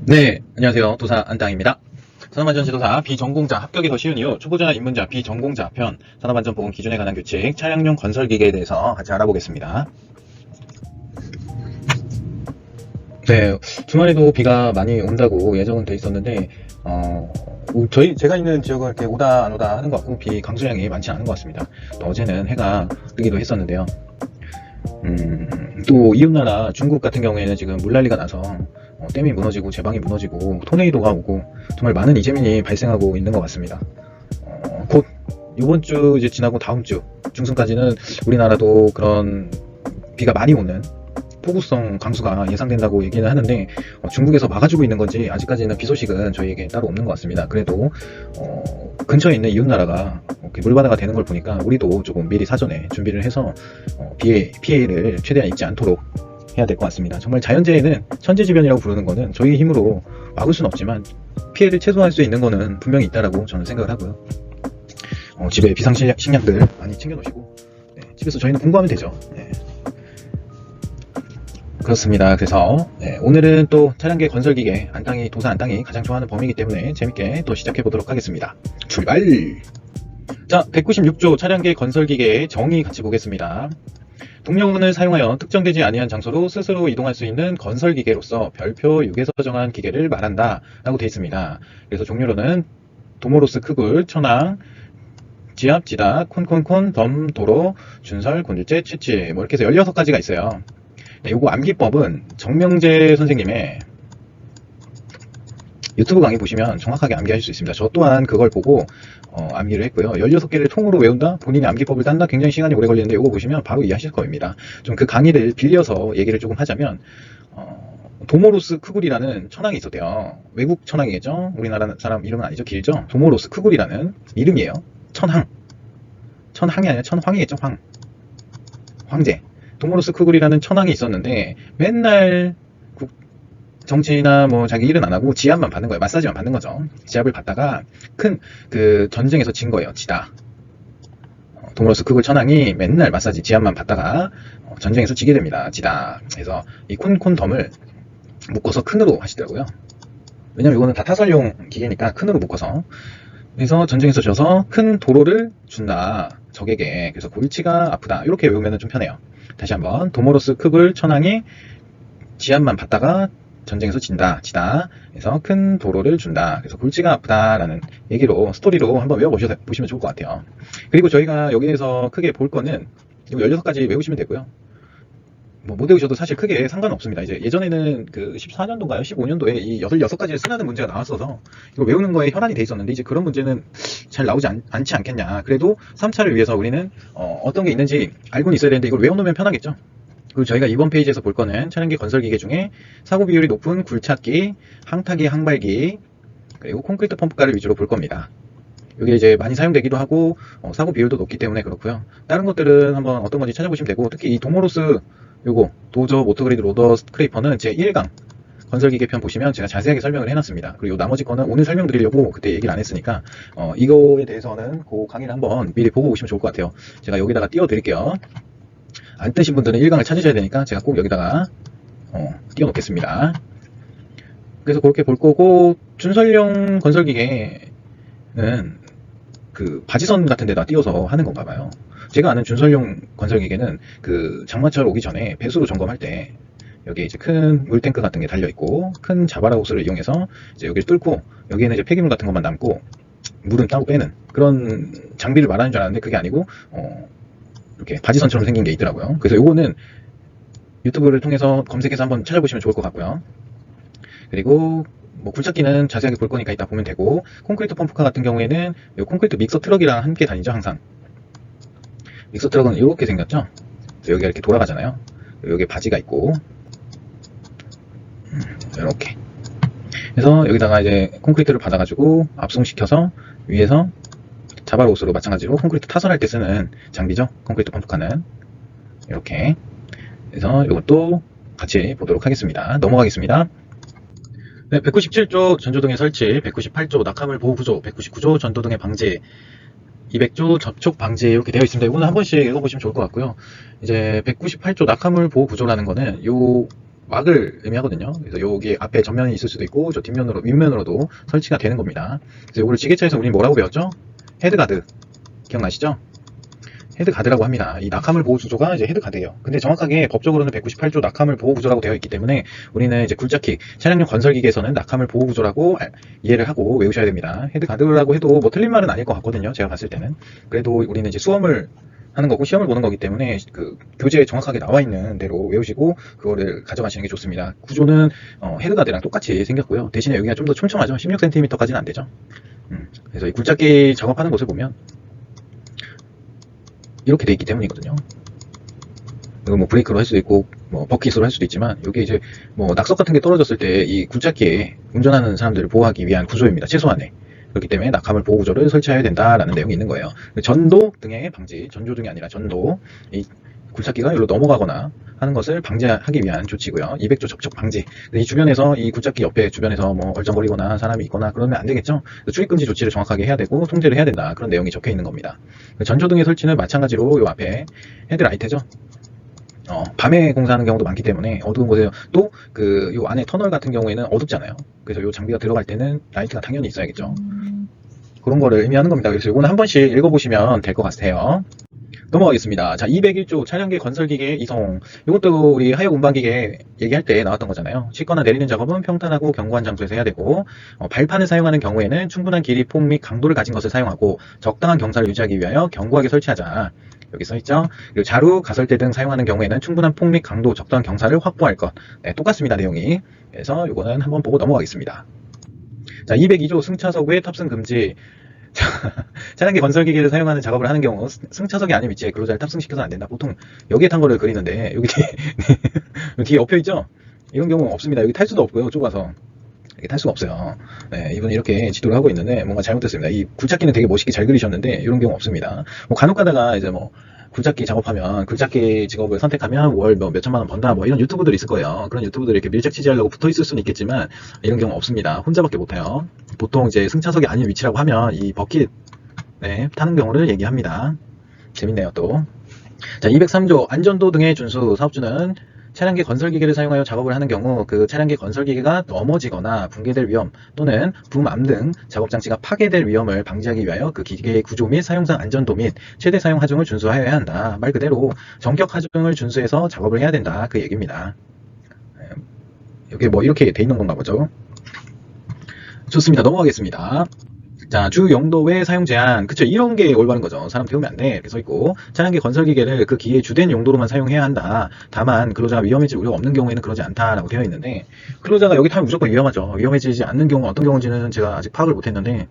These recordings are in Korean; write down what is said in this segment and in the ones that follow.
네, 안녕하세요. 도사 안땅입니다. 산업안전 지도사 비전공자 합격이 더 쉬운 이유, 초보자 입문자 비전공자 편 산업안전 보건 기준에 관한 규칙, 차량용 건설기계에 대해서 같이 알아보겠습니다. 네, 주말에도 비가 많이 온다고 예정은 돼 있었는데 제가 있는 지역은 이렇게 오다 안 오다 하는 것 같고 비 강수량이 많지 않은 것 같습니다. 또 어제는 해가 뜨기도 했었는데요. 또 이웃나라 중국 같은 경우에는 지금 물난리가 나서 댐이 무너지고 제방이 무너지고 토네이도가 오고 정말 많은 이재민이 발생하고 있는 것 같습니다. 곧 이번 주 이제 지나고 다음 주 중순까지는 우리나라도 그런 비가 많이 오는 폭우성 강수가 예상된다고 얘기는 하는데 중국에서 막아주고 있는 건지 아직까지는 비 소식은 저희에게 따로 없는 것 같습니다. 그래도 근처에 있는 이웃나라가 물바다가 되는 걸 보니까 우리도 조금 미리 사전에 준비를 해서 피해를 최대한 입지 않도록 해야 될 것 같습니다. 정말 자연재해는 천재지변이라고 부르는 거는 저희 힘으로 막을 수는 없지만 피해를 최소화할 수 있는 거는 분명히 있다라고 저는 생각을 하고요. 집에 비상식량들 많이 챙겨놓으시고 집에서 저희는 공부하면 되죠. 그렇습니다. 그래서 오늘은 또 차량계 건설기계 도사 안땅이 가장 좋아하는 범위이기 때문에 재밌게 또 시작해 보도록 하겠습니다. 출발! 자, 196조 차량계 건설기계의 정의 같이 보겠습니다. 동력운을 사용하여 특정되지 아니한 장소로 스스로 이동할 수 있는 건설기계로서 별표 6에서 정한 기계를 말한다 라고 되어 있습니다. 그래서 종류로는 도모로스, 크굴, 천왕, 지압, 지다, 콘콘콘, 덤, 도로, 준설, 곤두째, 치치 뭐 이렇게 해서 16가지가 있어요. 요거 암기법은 정명재 선생님의 유튜브 강의 보시면 정확하게 암기하실 수 있습니다. 저 또한 그걸 보고 암기를 했고요. 16개를 통으로 외운다? 본인이 암기법을 딴다? 굉장히 시간이 오래 걸리는데 이거 보시면 바로 이해하실 겁니다. 좀 그 강의를 빌려서 얘기를 조금 하자면 도모로스 크굴이라는 천왕이 있었대요. 외국 천왕이겠죠? 우리나라 사람 이름은 아니죠. 길죠? 도모로스 크굴이라는 이름이에요. 천왕. 천왕이 아니라 천황이겠죠? 황제. 도모로스 크굴이라는 천왕이 있었는데 맨날 정치나 뭐 자기 일은 안 하고 지압만 받는 거예요. 마사지만 받는 거죠. 지압을 받다가 큰 그 전쟁에서 진 거예요. 지다. 도모로스 크굴 천왕이 맨날 마사지 지압만 받다가 전쟁에서 지게 됩니다. 지다. 그래서 이 콘콘덤을 묶어서 큰으로 하시더라고요. 왜냐면 이거는 다 타설용 기계니까 큰으로 묶어서. 그래서 전쟁에서 져서 큰 도로를 준다. 적에게. 그래서 골치가 아프다. 이렇게 외우면 좀 편해요. 다시 한번 도모로스 크굴 천왕이 지압만 받다가 전쟁에서 지다. 그래서 큰 도로를 준다. 그래서 골치가 아프다라는 얘기로 스토리로 한번 외워보시면 좋을 것 같아요. 그리고 저희가 여기에서 크게 볼 거는 16가지 외우시면 되고요. 못 외우셔도 사실 크게 상관없습니다. 이제 예전에는 그 14년도인가요? 15년도에 이 16가지를 쓰라는 문제가 나왔어서 이거 외우는 거에 혈안이 돼 있었는데 이제 그런 문제는 잘 나오지 않지 않겠냐. 그래도 3차를 위해서 우리는 어떤 게 있는지 알고는 있어야 되는데 이걸 외워놓으면 편하겠죠. 그리고 저희가 이번 페이지에서 볼 거는 차량기 건설기계 중에 사고 비율이 높은 굴착기, 항타기, 항발기, 그리고 콘크리트 펌프가를 위주로 볼 겁니다. 이게 이제 많이 사용되기도 하고 사고 비율도 높기 때문에 그렇고요. 다른 것들은 한번 어떤 건지 찾아보시면 되고 특히 이 도모로스 요거 도저 모터그리드 로더 스크레이퍼는 제 1강 건설기계 편 보시면 제가 자세하게 설명을 해놨습니다. 그리고 나머지 거는 오늘 설명드리려고 그때 얘기를 안 했으니까 이거에 대해서는 그 강의를 한번 미리 보고 오시면 좋을 것 같아요. 제가 여기다가 띄워드릴게요. 안 뜨신 분들은 1강을 찾으셔야 되니까 제가 꼭 여기다가 띄워 놓겠습니다. 그래서 그렇게 볼 거고 준설용 건설기계는 그 바지선 같은 데다 띄워서 하는 건가 봐요. 제가 아는 준설용 건설기계는 그 장마철 오기 전에 배수로 점검할 때 여기에 이제 큰 물탱크 같은 게 달려있고 큰 자바라 호스를 이용해서 이제 여기를 뚫고 여기에는 이제 폐기물 같은 것만 남고 물은 따로 빼는 그런 장비를 말하는 줄 알았는데 그게 아니고 이렇게 바지선처럼 생긴 게 있더라고요. 그래서 요거는 유튜브를 통해서 검색해서 한번 찾아보시면 좋을 것 같고요. 그리고 뭐 굴착기는 자세하게 볼 거니까 이따 보면 되고 콘크리트 펌프카 같은 경우에는 요 콘크리트 믹서 트럭이랑 함께 다니죠. 항상 믹서 트럭은 이렇게 생겼죠. 여기가 이렇게 돌아가잖아요. 여기 바지가 있고 이렇게 그래서 여기다가 이제 콘크리트를 받아가지고 압송시켜서 위에서 자바로스로 마찬가지로 콘크리트 타설할 때 쓰는 장비죠. 콘크리트 펌프카는 이렇게 그래서 이것도 같이 보도록 하겠습니다. 넘어가겠습니다. 네, 197조 전조등의 설치, 198조 낙하물 보호 구조, 199조 전도등의 방제, 200조 접촉 방제 이렇게 되어 있습니다. 이거는 한 번씩 읽어보시면 좋을 것 같고요. 이제 198조 낙하물 보호 구조라는 거는 요 왁을 의미하거든요. 그래서 여기 앞에 전면이 있을 수도 있고 저 뒷면으로 윗면으로도 설치가 되는 겁니다. 그래서 이거를 지게차에서 우리 뭐라고 배웠죠? 헤드가드 기억나시죠? 헤드가드라고 합니다. 이 낙하물 보호 구조가 이제 헤드가드예요. 근데 정확하게 법적으로는 198조 낙하물 보호 구조라고 되어 있기 때문에 우리는 이제 굴착기 차량용 건설기계에서는 낙하물 보호 구조라고 이해를 하고 외우셔야 됩니다. 헤드가드라고 해도 뭐 틀린 말은 아닐 것 같거든요. 제가 봤을 때는. 그래도 우리는 이제 수험을 하는 거고 시험을 보는 거기 때문에 그 교재에 정확하게 나와 있는 대로 외우시고 그거를 가져가시는 게 좋습니다. 구조는 헤드가드랑 똑같이 생겼고요. 대신에 여기가 좀 더 촘촘하죠. 16cm까지는 안 되죠. 그래서 이 굴착기 작업하는 곳을 보면 이렇게 돼 있기 때문이거든요. 이거 뭐 브레이크로 할 수도 있고 뭐 버킷으로 할 수도 있지만 이게 이제 뭐 낙석 같은 게 떨어졌을 때 이 굴착기에 운전하는 사람들을 보호하기 위한 구조입니다. 최소한의. 그렇기 때문에 낙하물 보호 구조를 설치해야 된다라는 내용이 있는 거예요. 전도 등의 방지, 전조 등이 아니라 전도, 이 굴착기가 여기로 넘어가거나 하는 것을 방지하기 위한 조치고요. 200조 접촉 방지. 이 주변에서 이 굴착기 옆에 주변에서 뭐 얼쩡거리거나 사람이 있거나 그러면 안 되겠죠. 출입금지 조치를 정확하게 해야 되고 통제를 해야 된다. 그런 내용이 적혀 있는 겁니다. 전조등의 설치는 마찬가지로 요 앞에 헤드라이트죠. 밤에 공사하는 경우도 많기 때문에 어두운 곳에 또 그 요 안에 터널 같은 경우에는 어둡잖아요. 그래서 요 장비가 들어갈 때는 라이트가 당연히 있어야겠죠. 그런 거를 의미하는 겁니다. 그래서 이거는 한 번씩 읽어보시면 될 것 같아요. 넘어가겠습니다. 자, 201조 차량계 건설기계 이송. 이것도 우리 하역 운반기계 얘기할 때 나왔던 거잖아요. 싣거나 내리는 작업은 평탄하고 견고한 장소에서 해야 되고, 발판을 사용하는 경우에는 충분한 길이, 폭 및 강도를 가진 것을 사용하고 적당한 경사를 유지하기 위하여 견고하게 설치하자. 여기 써있죠. 그리고 자루, 가설대 등 사용하는 경우에는 충분한 폭 및 강도, 적당한 경사를 확보할 것. 네, 똑같습니다, 내용이. 그래서 이거는 한번 보고 넘어가겠습니다. 자, 202조 승차석 외 탑승 금지. 차량계 건설기계를 사용하는 작업을 하는 경우 승차석이 아닌 위치에 근로자를 탑승시켜서는 안 된다. 보통 여기에 탄 거를 그리는데 여기 뒤에, 뒤에 엎여 있죠? 이런 경우는 없습니다. 여기 탈 수도 없고요. 좁아서. 이렇게 탈 수가 없어요. 네, 이분이 이렇게 지도를 하고 있는데 뭔가 잘못됐습니다. 이 굴착기는 되게 멋있게 잘 그리셨는데 이런 경우 없습니다. 뭐 간혹 가다가 이제 뭐 굴착기 작업하면 굴착기 직업을 선택하면 월 몇 천만 원 번다 뭐 이런 유튜브들이 있을 거예요. 그런 유튜브들이 이렇게 밀착 취재하려고 붙어 있을 수는 있겠지만 이런 경우 없습니다. 혼자밖에 못해요. 보통 이제 승차석이 아닌 위치라고 하면 이 버킷 네, 타는 경우를 얘기합니다. 재밌네요 또. 자, 203조 안전도 등의 준수. 사업주는 차량계 건설기계를 사용하여 작업을 하는 경우 그 차량계 건설기계가 넘어지거나 붕괴될 위험 또는 붐암 등 작업장치가 파괴될 위험을 방지하기 위하여 그 기계의 구조 및 사용상 안전도 및 최대 사용 하중을 준수하여야 한다. 말 그대로 전격 하중을 준수해서 작업을 해야 된다. 그 얘기입니다. 이게 뭐 이렇게 돼 있는 건가 보죠. 좋습니다. 넘어가겠습니다. 자, 주 용도 외 사용 제한. 그쵸, 이런 게 올바른 거죠. 사람 태우면 안 돼. 이렇게 써있고, 차량계 건설기계를 그 기계의 주된 용도로만 사용해야 한다. 다만, 근로자가 위험해질 우려가 없는 경우에는 그러지 않다라고 되어 있는데, 근로자가 여기 타면 무조건 위험하죠. 위험해지지 않는 경우 어떤 경우인지는 제가 아직 파악을 못했는데,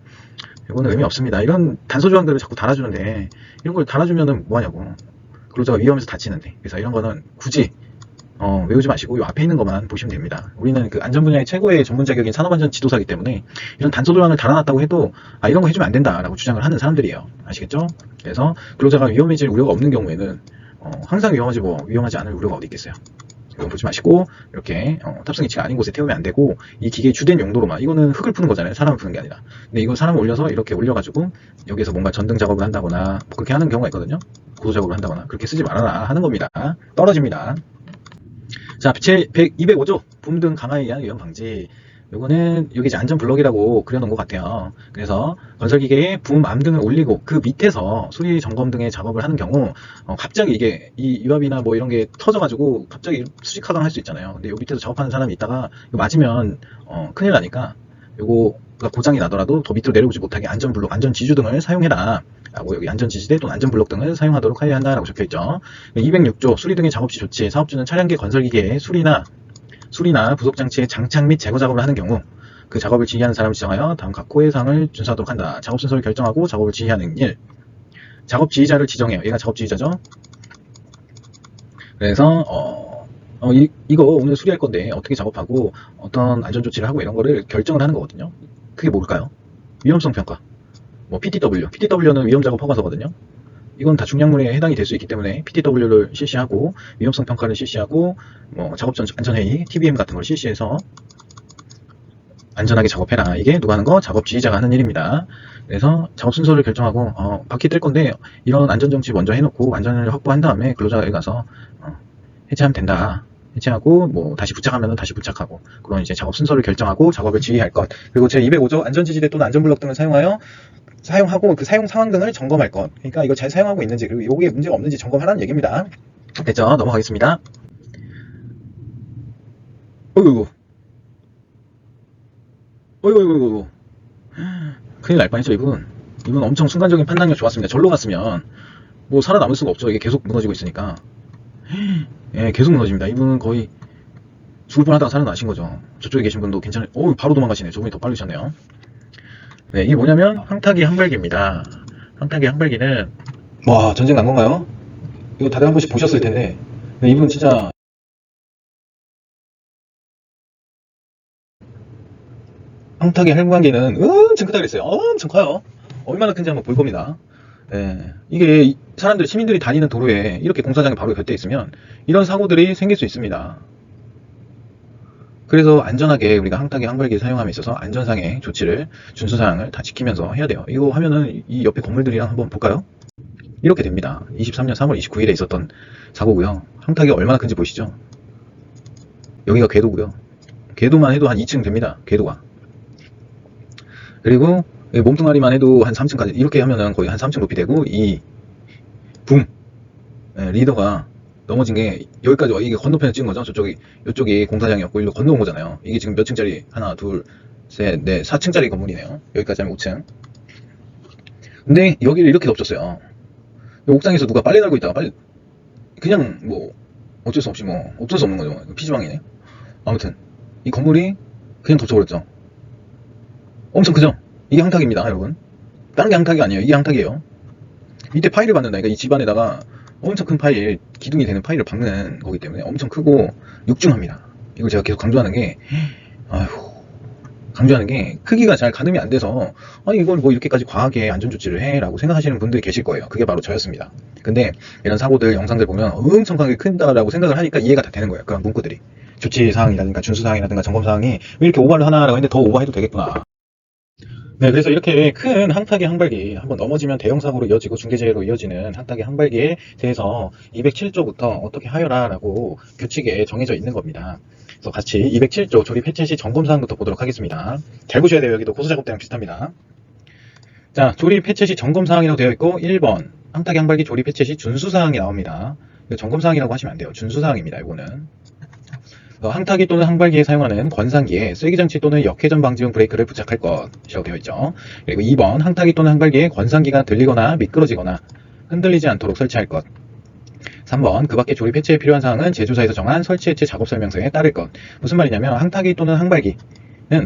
이거는 의미 없습니다. 이런 단서 조항들을 자꾸 달아주는데, 이런 걸 달아주면은 뭐하냐고. 근로자가 위험해서 다치는데. 그래서 이런 거는 굳이 외우지 마시고 이 앞에 있는 것만 보시면 됩니다. 우리는 그 안전 분야의 최고의 전문 자격인 산업안전 지도사이기 때문에 이런 단서 조항을 달아놨다고 해도 이런 거 해주면 안 된다라고 주장을 하는 사람들이에요. 아시겠죠? 그래서 근로자가 위험해질 우려가 없는 경우에는 항상 위험하지 않을 우려가 어디 있겠어요. 이거 보지 마시고 이렇게 탑승 위치가 아닌 곳에 태우면 안 되고 이 기계의 주된 용도로만 이거는 흙을 푸는 거잖아요. 사람을 푸는 게 아니라. 근데 이거 사람을 올려서 이렇게 올려가지고 여기서 뭔가 전등 작업을 한다거나 뭐 그렇게 하는 경우가 있거든요. 고소 작업을 한다거나 그렇게 쓰지 말아라 하는 겁니다. 떨어집니다. 자, 205조 붐 등 강화에 의한 위험 방지. 요거는 여기 이제 안전 블럭이라고 그려놓은 것 같아요. 그래서 건설기계에 붐, 암 등을 올리고 그 밑에서 수리 점검 등의 작업을 하는 경우 갑자기 이게 이 유압이나 뭐 이런 게 터져가지고 갑자기 수직 하강할 수 있잖아요. 근데 요 밑에서 작업하는 사람이 있다가 이거 맞으면 큰일 나니까 요거가 고장이 나더라도 더 밑으로 내려오지 못하게 안전 블록, 안전 지주 등을 사용해라. 라고 여기 안전지지대 또는 안전블록 등을 사용하도록 하여야 한다라고 적혀있죠. 206조 수리 등의 작업시 조치. 사업주는 차량계 건설기계의 수리나 부속장치의 장착 및 제거 작업을 하는 경우 그 작업을 지휘하는 사람을 지정하여 다음 각 호의 사항을 준수하도록 한다. 작업 순서를 결정하고 작업을 지휘하는 일. 작업 지휘자를 지정해요. 얘가 작업 지휘자죠. 그래서 이거 오늘 수리할 건데 어떻게 작업하고 어떤 안전조치를 하고 이런 거를 결정을 하는 거거든요. 그게 뭘까요? 위험성 평가. 뭐 PTW는 위험작업 허가서거든요. 이건 다 중량물에 해당이 될 수 있기 때문에 PTW를 실시하고 위험성 평가를 실시하고 뭐 작업 전 안전회의, TBM 같은 걸 실시해서 안전하게 작업해라. 이게 누가 하는 거? 작업 지휘자가 하는 일입니다. 그래서 작업 순서를 결정하고 바퀴 뜰 건데 이런 안전정치 먼저 해놓고 안전을 확보한 다음에 근로자가 여기 가서 해체하면 된다. 해체하고 뭐 다시 부착하면 다시 부착하고 그런 이제 작업 순서를 결정하고 작업을 지휘할 것. 그리고 제 205조 안전지지대 또는 안전블럭 등을 사용하고 그 사용 상황 등을 점검할 것. 그러니까 이걸 잘 사용하고 있는지 그리고 요게 문제가 없는지 점검하라는 얘기입니다. 됐죠? 넘어가겠습니다. 어이구 어이구 큰일 날 뻔했죠. 이분 엄청 순간적인 판단력 좋았습니다. 절로 갔으면 뭐 살아남을 수가 없죠. 이게 계속 무너지고 있으니까. 예, 계속 무너집니다. 이분은 거의 죽을 뻔하다가 살아나신 거죠. 저쪽에 계신 분도 괜찮아요. 바로 도망가시네. 저분이 더 빠르셨네요. 네, 이게 뭐냐면 항타기 항발기입니다. 항타기 항발기는 와, 전쟁 난 건가요? 이거 다들 한 번씩 보셨을 텐데. 네, 이분 진짜 항타기 항발기는 엄청 크다 그랬어요. 엄청 커요. 얼마나 큰지 한번 볼 겁니다. 예, 이게 사람들이 시민들이 다니는 도로에 이렇게 공사장이 바로 곁에 있으면 이런 사고들이 생길 수 있습니다. 그래서 안전하게 우리가 항타기 항발기 사용함에 있어서 안전상의 조치를 준수사항을 다 지키면서 해야 돼요. 이거 하면은 이 옆에 건물들이랑 한번 볼까요? 이렇게 됩니다. 23년 3월 29일에 있었던 사고고요. 항타기가 얼마나 큰지 보시죠. 여기가 궤도고요. 궤도만 해도 한 2층 됩니다. 궤도가. 그리고 몸뚱아리만 해도 한 3층까지 이렇게 하면은 거의 한 3층 높이 되고 이 붐 리더가 넘어진 게 여기까지 이게 건너편에 찍은 거죠. 이쪽이 공사장이었고 일로 건너온 거잖아요. 이게 지금 몇 층짜리 하나 둘 셋 넷 4층짜리 건물이네요. 여기까지 하면 5층. 근데 여기를 이렇게 덮쳤어요. 옥상에서 누가 빨래 달고 있다가 그냥 뭐 어쩔 수 없는 거죠. 피지방이네. 아무튼 이 건물이 그냥 덮쳐버렸죠. 엄청 크죠? 이게 항탁입니다, 여러분. 다른 게 항탁이 아니에요. 이게 항탁이에요. 이때 파일을 받는다니까 이 집안에다가 엄청 큰 파일, 기둥이 되는 파일을 박는 거기 때문에 엄청 크고 육중합니다. 이걸 제가 계속 강조하는 게 크기가 잘 가늠이 안 돼서 아니 이걸 뭐 이렇게까지 과하게 안전조치를 해? 라고 생각하시는 분들이 계실 거예요. 그게 바로 저였습니다. 근데 이런 사고들, 영상들 보면 엄청 크게 큰다라고 생각을 하니까 이해가 다 되는 거예요. 그런 문구들이. 조치사항이라든가 준수사항이라든가 점검사항이 왜 이렇게 오버를 하나라고 했는데 더 오버해도 되겠구나. 네, 그래서 이렇게 큰 항타기 항발기, 한번 넘어지면 대형사고로 이어지고 중대재해로 이어지는 항타기 항발기에 대해서 207조부터 어떻게 하여라라고 규칙에 정해져 있는 겁니다. 그래서 같이 207조 조립 해체 시 점검사항부터 보도록 하겠습니다. 잘 보셔야 돼요. 여기도 고소작업대랑 비슷합니다. 자, 조립 해체 시 점검사항이라고 되어 있고 1번 항타기 항발기 조립 해체 시 준수사항이 나옵니다. 점검사항이라고 하시면 안 돼요. 준수사항입니다. 이거는. 항타기 또는 항발기에 사용하는 권상기에 쐐기장치 또는 역회전 방지용 브레이크를 부착할 것이라고 되어 있죠. 그리고 2번 항타기 또는 항발기에 권상기가 들리거나 미끄러지거나 흔들리지 않도록 설치할 것. 3번 그 밖에 조립 해체에 필요한 사항은 제조사에서 정한 설치 해체 작업 설명서에 따를 것. 무슨 말이냐면 항타기 또는 항발기는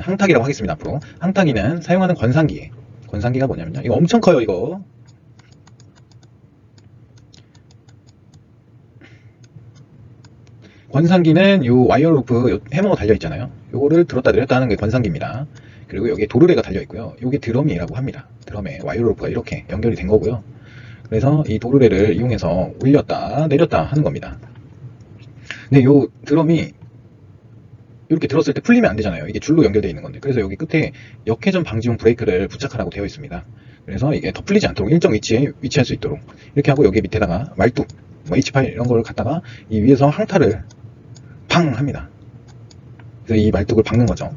항타기라고 하겠습니다. 앞으로 항타기는 사용하는 권상기가 뭐냐면요. 이거 엄청 커요. 이거. 권상기는 요 와이어 루프 해머가 달려 있잖아요. 요거를 들었다 내렸다 하는 게 권상기입니다. 그리고 여기에 도르래가 달려 있고요. 요게 드럼이라고 합니다. 드럼에 와이어 루프가 이렇게 연결이 된 거고요. 그래서 이 도르래를 이용해서 올렸다 내렸다 하는 겁니다. 근데 요 드럼이 이렇게 들었을 때 풀리면 안 되잖아요. 이게 줄로 연결되어 있는 건데. 그래서 여기 끝에 역회전 방지용 브레이크를 부착하라고 되어 있습니다. 그래서 이게 더 풀리지 않도록 일정 위치에 위치할 수 있도록 이렇게 하고 여기 밑에다가 말뚝 뭐 H8 이런 걸 갖다가 이 위에서 항타를 팡 합니다. 그래서 이 말뚝을 박는 거죠.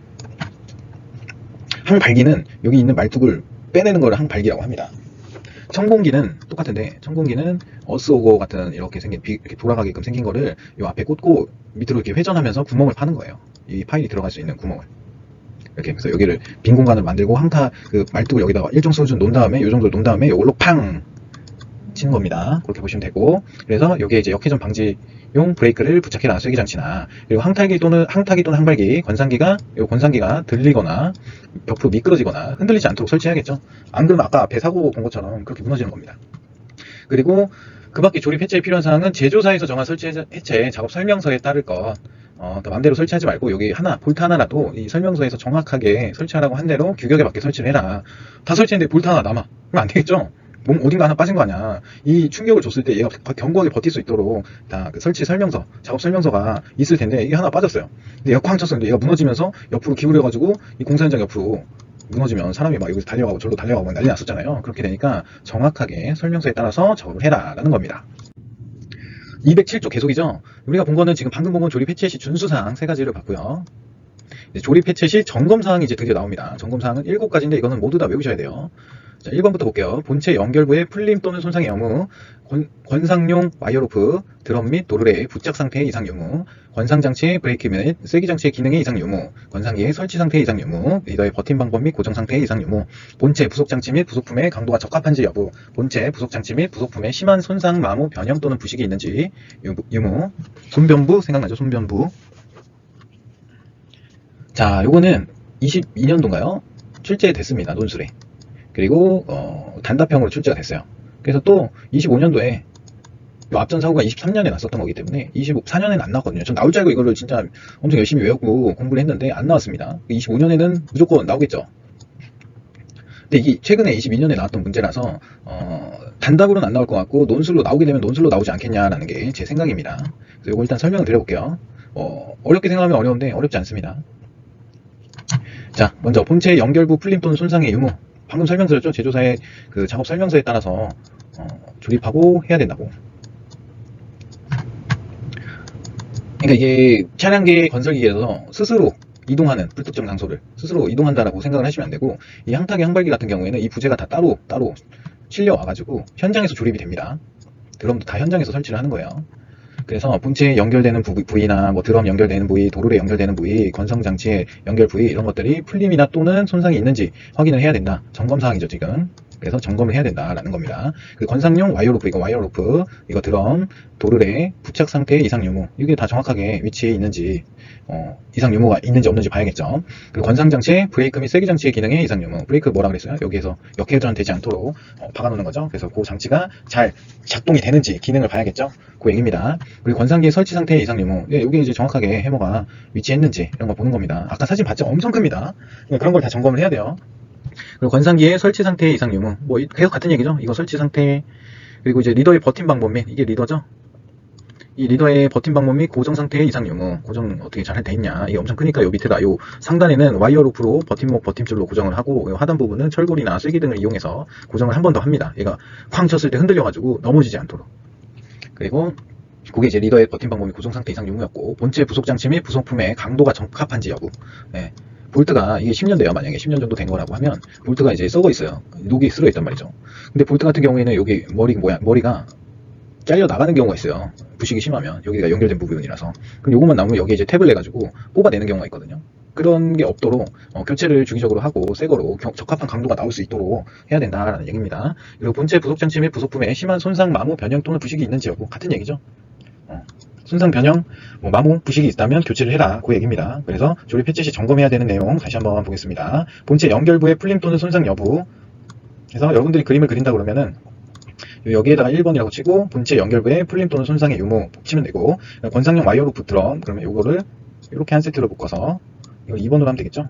항발기는 여기 있는 말뚝을 빼내는 걸 항발기라고 합니다. 청공기는 똑같은데 청공기는 어스오거 같은 이렇게 생긴 이렇게 돌아가게끔 생긴 거를 요 앞에 꽂고 밑으로 이렇게 회전하면서 구멍을 파는 거예요. 이 파일이 들어갈 수 있는 구멍을 이렇게 해서 여기를 빈 공간을 만들고 항타 그 말뚝을 여기다가 일정 수준 놓은 다음에 요 정도 놓은 다음에 요걸로 팡 치는 겁니다. 그렇게 보시면 되고 그래서 여기에 이제 역회전 방지용 브레이크를 부착해라 쐐기장치나 그리고 항타기 또는 항발기 권상기가 들리거나 옆으로 미끄러지거나 흔들리지 않도록 설치해야겠죠. 안 그러면 아까 앞에 사고 본 것처럼 그렇게 무너지는 겁니다. 그리고 그 밖에 조립 해체에 필요한 사항은 제조사에서 정한 설치 해체 작업 설명서에 따를 것. 또 맘대로 설치하지 말고 여기 볼트 하나라도 이 설명서에서 정확하게 설치하라고 한 대로 규격에 맞게 설치를 해라. 다 설치했는데 볼트 하나 남아. 그러면 안 되겠죠? 몸 어딘가 하나 빠진 거 아니야. 이 충격을 줬을 때 얘가 견고하게 버틸 수 있도록 다 그 설치 설명서, 작업 설명서가 있을 텐데 이게 하나 빠졌어요. 근데 얘가 쾅 쳤었는데 얘가 무너지면서 옆으로 기울여가지고 이 공사 현장 옆으로 무너지면 사람이 막 여기서 달려가고 절로 달려가고 난리 났었잖아요. 그렇게 되니까 정확하게 설명서에 따라서 작업을 해라 라는 겁니다. 207조 계속이죠. 우리가 본 거는 지금 방금 본 건 조립 해체 시 준수사항 세 가지를 봤고요. 이제 조립 해체 시 점검사항이 이제 드디어 나옵니다. 점검사항은 7가지인데 이거는 모두 다 외우셔야 돼요. 자, 1번부터 볼게요. 본체 연결부의 풀림 또는 손상의 여무, 권상용 와이어로프, 드럼 및 도르래의 부착 상태의 이상 유무, 권상장치의 브레이크 및 세기장치의 기능의 이상 유무, 권상기의 설치 상태의 이상 유무, 리더의 버팀 방법 및 고정 상태의 이상 유무, 본체 부속장치 및 부속품의 강도가 적합한지 여부, 본체 부속장치 및 부속품의 심한 손상, 마모, 변형 또는 부식이 있는지 유무, 손변부 생각나죠? 손변부. 자, 요거는 22년도인가요? 출제됐습니다. 논술에. 그리고 단답형으로 출제가 됐어요. 그래서 또 25년도에 앞전 사고가 23년에 났었던 거기 때문에 24년에는 안 나왔거든요. 전 나올 줄 알고 이거를 진짜 엄청 열심히 외우고 공부를 했는데 안 나왔습니다. 25년에는 무조건 나오겠죠. 근데 이게 최근에 22년에 나왔던 문제라서 단답으로는 안 나올 것 같고 논술로 나오게 되면 논술로 나오지 않겠냐라는 게 제 생각입니다. 그래서 이거 일단 설명을 드려볼게요. 어렵게 생각하면 어려운데 어렵지 않습니다. 자, 먼저 본체 연결부 풀림 또는 손상의 유무. 방금 설명드렸죠? 제조사의 그 작업 설명서에 따라서 조립하고 해야 된다고. 그러니까 이게 차량계 건설기에서 스스로 이동하는 불특정 장소를 스스로 이동한다라고 생각을 하시면 안 되고, 이 항타기 항발기 같은 경우에는 이 부재가 다 따로 실려와가지고 현장에서 조립이 됩니다. 드럼도 다 현장에서 설치를 하는 거예요. 그래서 본체에 연결되는 부위나 뭐 드럼 연결되는 부위, 도르래 연결되는 부위, 건성장치의 연결 부위 이런 것들이 풀림이나 또는 손상이 있는지 확인을 해야 된다. 점검사항이죠 지금. 그래서 점검을 해야 된다라는 겁니다. 그 건상용 와이어로프, 이거 와이어로프, 이거 드럼, 도르래, 부착 상태의 이상 유무, 이게 다 정확하게 위치에 있는지, 이상 유무가 있는지 없는지 봐야겠죠. 그리고 건상장치, 브레이크 및 세기장치의 기능의 이상 유무, 브레이크 뭐라 그랬어요? 여기에서 역회전 되지 않도록 박아놓는 거죠. 그래서 그 장치가 잘 작동이 되는지 기능을 봐야겠죠. 그 얘기입니다. 그리고 건상기의 설치 상태의 이상 유무, 여기 이제 정확하게 해머가 위치했는지 이런 거 보는 겁니다. 아까 사진 봤죠? 엄청 큽니다. 그런 걸 다 점검을 해야 돼요. 그리고 건상기의 설치 상태의 이상 유무, 뭐 계속 같은 얘기죠. 이거 설치 상태. 그리고 이제 리더의 버팀 방법 및, 이게 리더죠. 이 리더의 버팀 방법 및 고정 상태의 이상 유무, 고정 어떻게 잘 돼 있냐. 이게 엄청 크니까 요 밑에다, 요 상단에는 와이어 루프로 버팀목 버팀줄로 고정을 하고, 요 하단 부분은 철골이나 쐐기 등을 이용해서 고정을 한 번 더 합니다. 얘가 쾅 쳤을 때 흔들려가지고 넘어지지 않도록. 그리고 그게 이제 리더의 버팀 방법 및 고정 상태 이상 유무였고, 본체 부속 장치 및 부속품의 강도가 적합한지 여부. 네. 볼트가 이게 10년 돼요. 만약에 10년 정도 된 거라고 하면 볼트가 이제 썩어 있어요. 녹이 쓸어 있단 말이죠. 근데 볼트 같은 경우에는 여기 머리가 잘려 나가는 경우가 있어요. 부식이 심하면 여기가 연결된 부분이라서. 그럼 요것만 남으면 여기 이제 탭을 내가지고 뽑아내는 경우가 있거든요. 그런 게 없도록 교체를 주기적으로 하고 새 거로 적합한 강도가 나올 수 있도록 해야 된다라는 얘기입니다. 그리고 본체 부속 장치 및 부속품에 심한 손상, 마모, 변형 또는 부식이 있는지 여부, 같은 얘기죠. 손상, 변형, 마모, 부식이 있다면 교체를 해라. 그 얘기입니다. 그래서 조립 해체 시 점검해야 되는 내용 다시 한번 보겠습니다. 본체 연결부의 풀림 또는 손상 여부. 그래서 여러분들이 그림을 그린다 그러면은 여기에다가 1번이라고 치고 본체 연결부의 풀림 또는 손상의 유무 치면 되고, 권상용 와이어 루프 드럼, 그러면 요거를 이렇게 한 세트로 묶어서 이걸 2번으로 하면 되겠죠.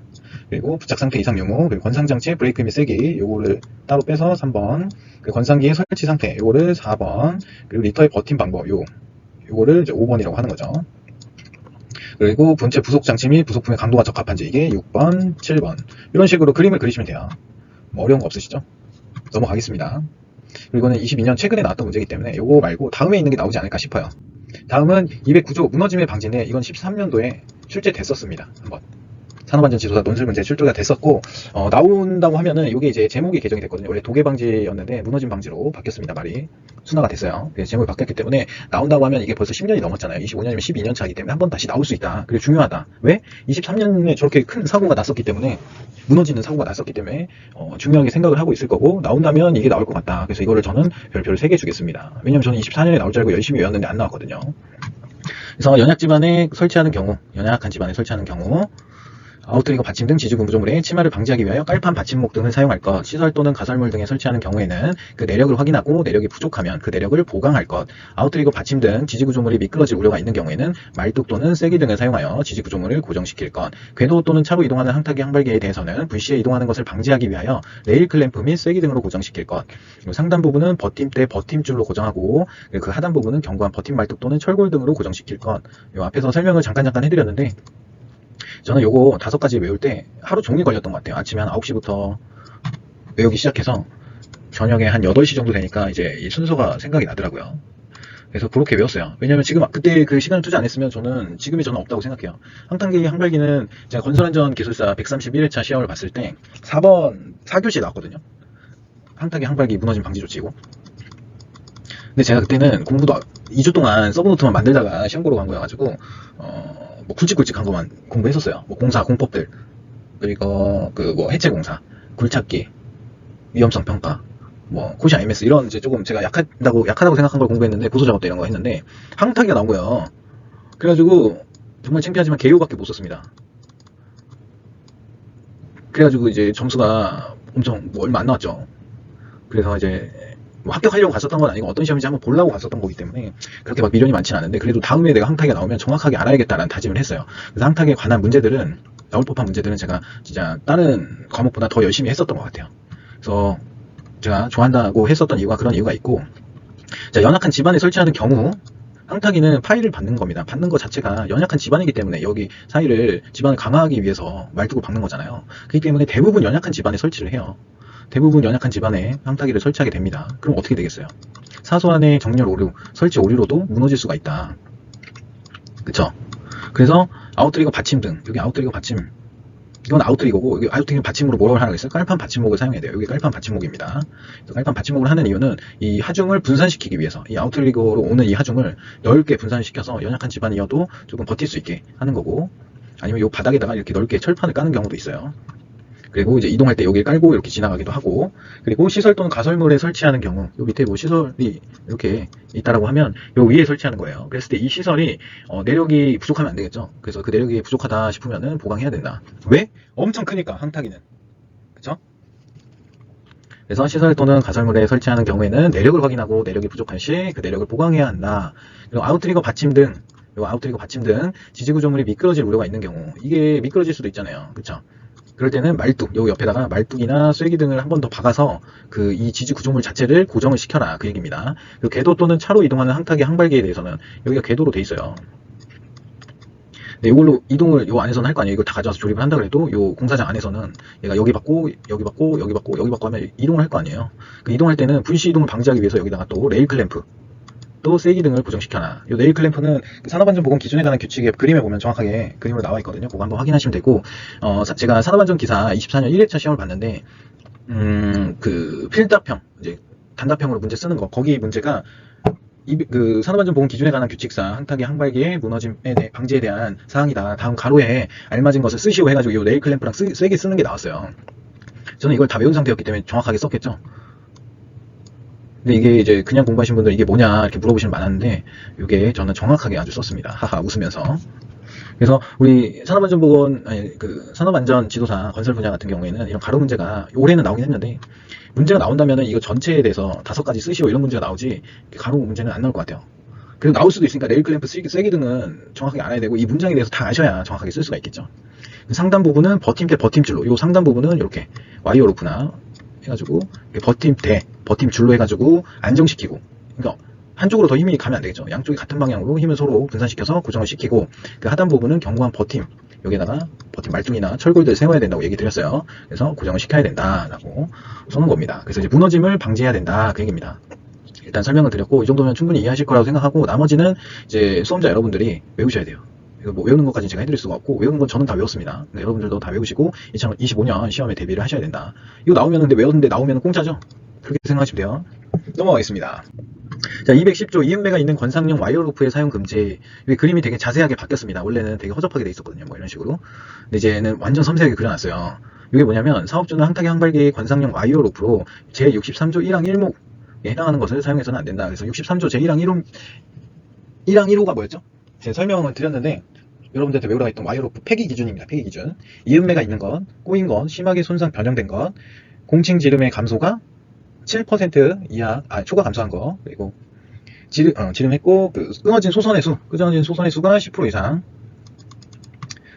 그리고 부착 상태 이상 유무, 그리고 권상장치의 브레이크 및 세기 요거를 따로 빼서 3번, 그리고 권상기의 설치 상태 요거를 4번, 그리고 리터의 버팀 방법 요거를 이제 5번이라고 하는 거죠. 그리고 본체 부속 장치 및 부속품의 강도가 적합한지 이게 6번, 7번 이런 식으로 그림을 그리시면 돼요. 뭐 어려운 거 없으시죠? 넘어가겠습니다. 그리고 이거는 22년 최근에 나왔던 문제이기 때문에 요거 말고 다음에 있는 게 나오지 않을까 싶어요. 다음은 209조 무너짐의 방지인데 이건 13년도에 출제됐었습니다. 한번 산업안전지도사 논술 문제 출제가 됐었고, 나온다고 하면은 이게 이제 제목이 개정이 됐거든요. 원래 도계 방지였는데 무너짐 방지로 바뀌었습니다. 말이 순화가 됐어요. 그래서 제목이 바뀌었기 때문에 나온다고 하면 이게 벌써 10년이 넘었잖아요. 25년이면 12년 차이기 때문에 한 번 다시 나올 수 있다. 그리고 중요하다. 왜? 23년에 저렇게 큰 사고가 났었기 때문에, 무너지는 사고가 났었기 때문에 중요하게 생각을 하고 있을 거고, 나온다면 이게 나올 것 같다. 그래서 이거를 저는 별표를 3개 주겠습니다. 왜냐면 저는 24년에 나올 줄 알고 열심히 외웠는데 안 나왔거든요. 그래서 연약 집안에 설치하는 경우, 연약한 집안에 설치하는 경우, 아웃트리거 받침 등 지지구 구조물의 침하를 방지하기 위하여 깔판 받침목 등을 사용할 것, 시설 또는 가설물 등에 설치하는 경우에는 그 내력을 확인하고 내력이 부족하면 그 내력을 보강할 것, 아웃트리거 받침 등 지지구조물이 미끄러질 우려가 있는 경우에는 말뚝 또는 쐐기 등을 사용하여 지지구조물을 고정시킬 것, 궤도 또는 차로 이동하는 항타기 항발기에 대해서는 불시에 이동하는 것을 방지하기 위하여 레일 클램프 및 쐐기 등으로 고정시킬 것, 그리고 상단 부분은 버팀대 버팀줄로 고정하고 그 하단 부분은 견고한 버팀 말뚝 또는 철골 등으로 고정시킬 것. 요 앞에서 설명을 잠깐 해드렸는데, 저는 요거 5가지 외울 때 하루 종일 걸렸던 것 같아요. 아침에 한 9시부터 외우기 시작해서 저녁에 한 8시 정도 되니까 이제 이 순서가 생각이 나더라고요. 그래서 그렇게 외웠어요. 왜냐면 지금 그때 그 시간을 투자 안 했으면 지금의 저는 없다고 생각해요. 항탄기 항발기는 제가 건설안전 기술사 131회차 시험을 봤을 때 4번 4교시 나왔거든요. 항탄기 항발기 무너짐 방지 조치고. 근데 제가 그때는 공부도 2주 동안 서브노트만 만들다가 시험 보러 간 거여가지고 뭐 굵직굵직한 것만 공부했었어요. 뭐 공사 공법들, 그리고 그 뭐 해체 공사, 굴착기, 위험성 평가, 뭐 코시 IMS 이런 이제 조금 제가 약하다고 생각한 걸 공부했는데, 고소 작업대 이런 거 했는데 항타기가 나온 거예요. 그래가지고 정말 창피하지만 개요밖에 못 썼습니다. 그래가지고 이제 점수가 엄청 뭐 얼마 안 나왔죠. 그래서 이제 뭐 합격하려고 갔었던 건 아니고 어떤 시험인지 한번 보려고 갔었던 거기 때문에 그렇게 막 미련이 많지는 않은데, 그래도 다음에 내가 항타기가 나오면 정확하게 알아야겠다라는 다짐을 했어요. 그래서 항타기에 관한 문제들은, 나올 법한 문제들은 제가 진짜 다른 과목보다 더 열심히 했었던 것 같아요. 그래서 제가 좋아한다고 했었던 이유가 그런 이유가 있고, 자, 연약한 집안에 설치하는 경우 항타기는 파일을 받는 겁니다. 받는 것 자체가 연약한 집안이기 때문에 여기 사이를 집안을 강화하기 위해서 말뚝을 박는 거잖아요. 그렇기 때문에 대부분 연약한 집안에 설치를 해요. 대부분 연약한 집안에 항타기를 설치하게 됩니다. 그럼 어떻게 되겠어요? 사소한의 정렬 오류, 설치 오류로도 무너질 수가 있다. 그쵸? 그래서 아웃트리거 받침 등, 여기 아웃트리거 받침, 이건 아웃트리거고, 여기 아웃트리거 받침으로 뭐라고 하라고 했어요? 깔판 받침목을 사용해야 돼요. 여기 깔판 받침목입니다. 깔판 받침목을 하는 이유는 이 하중을 분산시키기 위해서, 이 아웃트리거로 오는 이 하중을 넓게 분산시켜서 연약한 집안이어도 조금 버틸 수 있게 하는 거고, 아니면 이 바닥에다가 이렇게 넓게 철판을 까는 경우도 있어요. 그리고 이제 이동할 때 여기를 깔고 이렇게 지나가기도 하고, 그리고 시설 또는 가설물에 설치하는 경우, 요 밑에 뭐 시설이 이렇게 있다라고 하면 요 위에 설치하는 거예요. 그랬을 때 이 시설이 내력이 부족하면 안 되겠죠. 그래서 그 내력이 부족하다 싶으면은 보강해야 된다. 왜? 엄청 크니까 항타기는. 그쵸? 그래서 시설 또는 가설물에 설치하는 경우에는 내력을 확인하고 내력이 부족한 시 그 내력을 보강해야 한다. 그리고 아웃트리거 받침 등, 요 아웃트리거 받침 등 지지구조물이 미끄러질 우려가 있는 경우, 이게 미끄러질 수도 있잖아요. 그쵸? 그럴 때는 말뚝, 요 옆에다가 말뚝이나 쐐기 등을 한 번 더 박아서 그 이 지지 구조물 자체를 고정을 시켜라, 그 얘기입니다. 그 궤도 또는 차로 이동하는 항타기 항발기에 대해서는 여기가 궤도로 돼 있어요. 네, 이걸로 이동을 요 안에서는 할 거 아니에요. 이걸 다 가져와서 조립을 한다 그래도 요 공사장 안에서는 얘가 여기 받고 여기 받고 여기 받고 여기 받고 하면 이동을 할 거 아니에요. 그 이동할 때는 분시 이동을 방지하기 위해서 여기다가 또 레일 클램프, 또 쐐기 등을 고정시켜놔. 이 네일 클램프는 산업안전보건 기준에 관한 규칙에 그림에 보면 정확하게 그림으로 나와 있거든요. 그거 한번 확인하시면 되고, 제가 산업안전 기사 24년 1회차 시험을 봤는데, 그 필답형, 이제 단답형으로 문제 쓰는 거, 거기 문제가 그 산업안전보건 기준에 관한 규칙상 항타기 항발기의 무너짐에 방지에 대한 사항이다. 다음 가로에 알맞은 것을 쓰시오 해가지고 이 네일 클램프랑 쐐기 쓰는 게 나왔어요. 저는 이걸 다 외운 상태였기 때문에 정확하게 썼겠죠. 근데 이게 이제 그냥 공부하신 분들 이게 뭐냐 이렇게 물어보시면 많았는데, 이게 저는 정확하게 아주 썼습니다. 하하 웃으면서. 그래서 우리 산업안전보건, 아니 그 산업안전 지도사 건설 분야 같은 경우에는 이런 가로 문제가 올해는 나오긴 했는데, 문제가 나온다면은 이거 전체에 대해서 5가지 쓰시오 이런 문제가 나오지 가로 문제는 안 나올 것 같아요. 그래서 나올 수도 있으니까 레일 클램프 쐐기 등은 정확하게 알아야 되고, 이 문장에 대해서 다 아셔야 정확하게 쓸 수가 있겠죠. 상단 부분은 버팀대 버팀줄로, 요 상단 부분은 이렇게 와이어 로프나 해가지고 버팀대 버팀줄로 해가지고 안정시키고, 그러니까 한쪽으로 더 힘이 가면 안 되겠죠. 양쪽이 같은 방향으로 힘을 서로 분산시켜서 고정을 시키고, 그 하단 부분은 견고한 버팀, 여기다가 버팀 말뚝이나 철골들 세워야 된다고 얘기 드렸어요. 그래서 고정을 시켜야 된다라고 써놓은 겁니다. 그래서 이제 무너짐을 방지해야 된다, 그 얘기입니다. 일단 설명을 드렸고, 이 정도면 충분히 이해하실 거라고 생각하고, 나머지는 이제 수험자 여러분들이 외우셔야 돼요. 뭐 외우는 것까지 제가 해드릴 수가 없고, 외우는 건 저는 다 외웠습니다. 근데 여러분들도 다 외우시고 2025년 시험에 대비를 하셔야 된다. 이거 나오면, 근데 외웠는데 나오면 공짜죠? 그렇게 생각하시면 돼요. 넘어가겠습니다. 자, 210조 이음매가 있는 관상용 와이어 루프의 사용 금지. 이 그림이 되게 자세하게 바뀌었습니다. 원래는 되게 허접하게 돼 있었거든요. 뭐 이런 식으로. 근데 이제는 완전 섬세하게 그려놨어요. 이게 뭐냐면, 사업주는 항타기 항발기의 관상용 와이어 루프로 제63조 1항 1목에 해당하는 것을 사용해서는 안 된다. 그래서 63조 제1항 1호가 뭐였죠? 제가 설명을 드렸는데, 여러분들한테 외우라 했던 와이어 루프 폐기 기준입니다. 폐기 기준. 이음매가 있는 것, 꼬인 것, 심하게 손상 변형된 것, 공칭 지름의 감소가 7% 이하, 초과 감소한 거, 그리고 지름했고, 끊어진 소선의 수가 10% 이상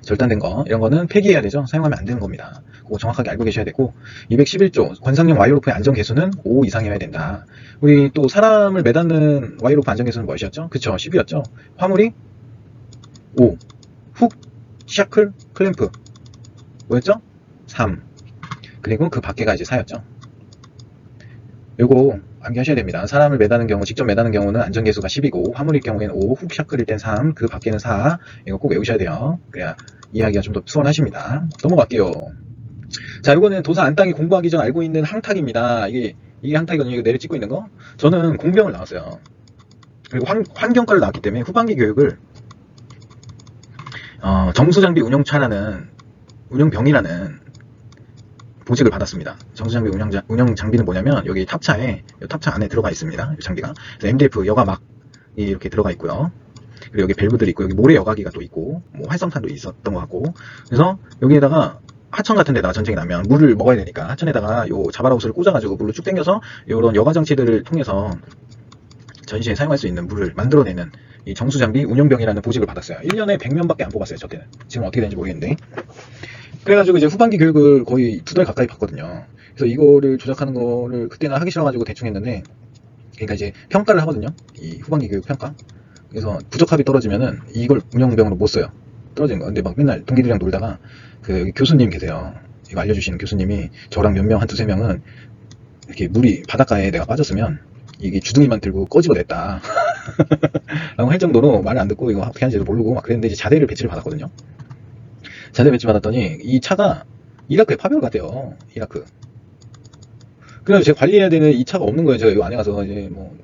절단된 거, 이런 거는 폐기해야 되죠. 사용하면 안 되는 겁니다. 그거 정확하게 알고 계셔야 되고, 211조 관상용 와이어 루프의 안전 개수는 5 이상이어야 된다. 우리 또 사람을 매닫는 와이어 루프 안전 개수는 뭐였죠? 그쵸, 10이었죠. 화물이 5, 훅, 샤클, 클램프 뭐였죠? 3, 그리고 그 밖에가 이제 4였죠. 요거 암기하셔야 됩니다. 사람을 매다는 경우, 직접 매다는 경우는 안전계수가 10이고, 화물일 경우에는 5, 훅 샤클일 땐 3, 그 밖에는 4. 이거 꼭 외우셔야 돼요. 그래야 이해하기가 좀 더 수월하십니다. 넘어갈게요. 자, 이거는 도사 안땅이 공부하기 전 알고 있는 항탁입니다. 이게 항탁이거든요. 이거 내려 찍고 있는 거. 저는 공병을 나왔어요. 그리고 환경과를 나왔기 때문에 후반기 교육을 정수장비 운영병이라는 보직을 받았습니다. 정수장비 운영 장비는 뭐냐면 여기 탑차에 탑차 안에 들어가 있습니다. 이 장비가. 그래서 MDF 여과막이 이렇게 들어가 있고요. 그리고 여기 밸브들이 있고 여기 모래 여과기가 또 있고 뭐 활성탄도 있었던 것 같고. 그래서 여기에다가 하천 같은 데다가 전쟁이 나면 물을 먹어야 되니까 하천에다가 요 자바라우스를 꽂아가지고 물로 쭉 당겨서 이런 여과 장치들을 통해서 전시에 사용할 수 있는 물을 만들어내는 이 정수장비 운영병이라는 보직을 받았어요. 1년에 100명밖에 안 뽑았어요. 저 때는. 지금 어떻게 되는지 모르겠는데. 그래가지고 이제 후반기 교육을 거의 2달 가까이 받거든요. 그래서 이거를 조작하는 거를 그때는 하기 싫어가지고 대충 했는데, 그러니까 이제 평가를 하거든요. 이 후반기 교육 평가. 그래서 부적합이 떨어지면은 이걸 운영병으로 못 써요. 떨어지는 거. 근데 막 맨날 동기들이랑 놀다가 그 여기 교수님 계세요. 이거 알려주시는 교수님이 저랑 몇 명, 한 두세 명은 이렇게 물이 바닷가에 내가 빠졌으면 이게 주둥이만 들고 꺼집어냈다. 라고 할 정도로 말을 안 듣고 이거 어떻게 하는지도 모르고 막 그랬는데 이제 자대를 배치를 받았거든요. 자대 배치 받았더니 이 차가 이라크에 파병을 갔대요. 이라크. 그래서 제가 관리해야 되는 이 차가 없는 거예요. 제가 이 안에 가서 이제 뭐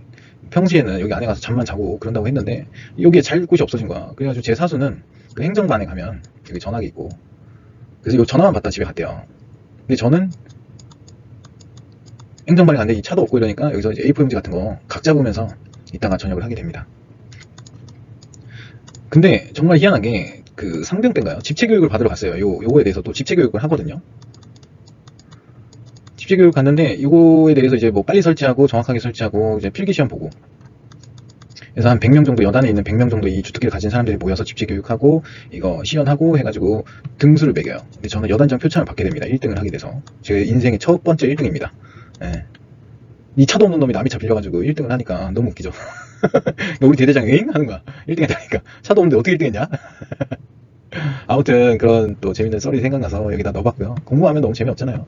평시에는 여기 안에 가서 잠만 자고 그런다고 했는데 여기에 잘 곳이 없어진 거야. 그래가지고 제 사수는 그 행정반에 가면 여기 전화기 있고 그래서 이 전화만 받다 집에 갔대요. 근데 저는 행정반에 갔는데 이 차도 없고 이러니까 여기서 이제 A4 용지 같은 거 각 잡으면서 이따가 저녁을 하게 됩니다. 근데 정말 희한한 게 그 상병 때인가요? 집체교육을 받으러 갔어요. 요거에 대해서 또 집체교육을 하거든요. 집체교육 갔는데 이거에 대해서 이제 뭐 빨리 설치하고 정확하게 설치하고 이제 필기시험 보고 그래서 한 100명 정도 여단에 있는 100명 정도 이 주특기를 가진 사람들이 모여서 집체교육하고 이거 시연하고 해가지고 등수를 매겨요. 근데 저는 여단장 표창을 받게 됩니다. 1등을 하게 돼서 제 인생의 첫 번째 1등입니다. 예. 이 차도 없는 놈이 남이 차 빌려가지고 1등을 하니까 너무 웃기죠. 우리 대대장이 엥? 하는 거야. 1등 했다니까. 차도 없는데 어떻게 1등 했냐? 아무튼 그런 또 재밌는 썰이 생각나서 여기다 넣어봤고요. 공부하면 너무 재미없잖아요.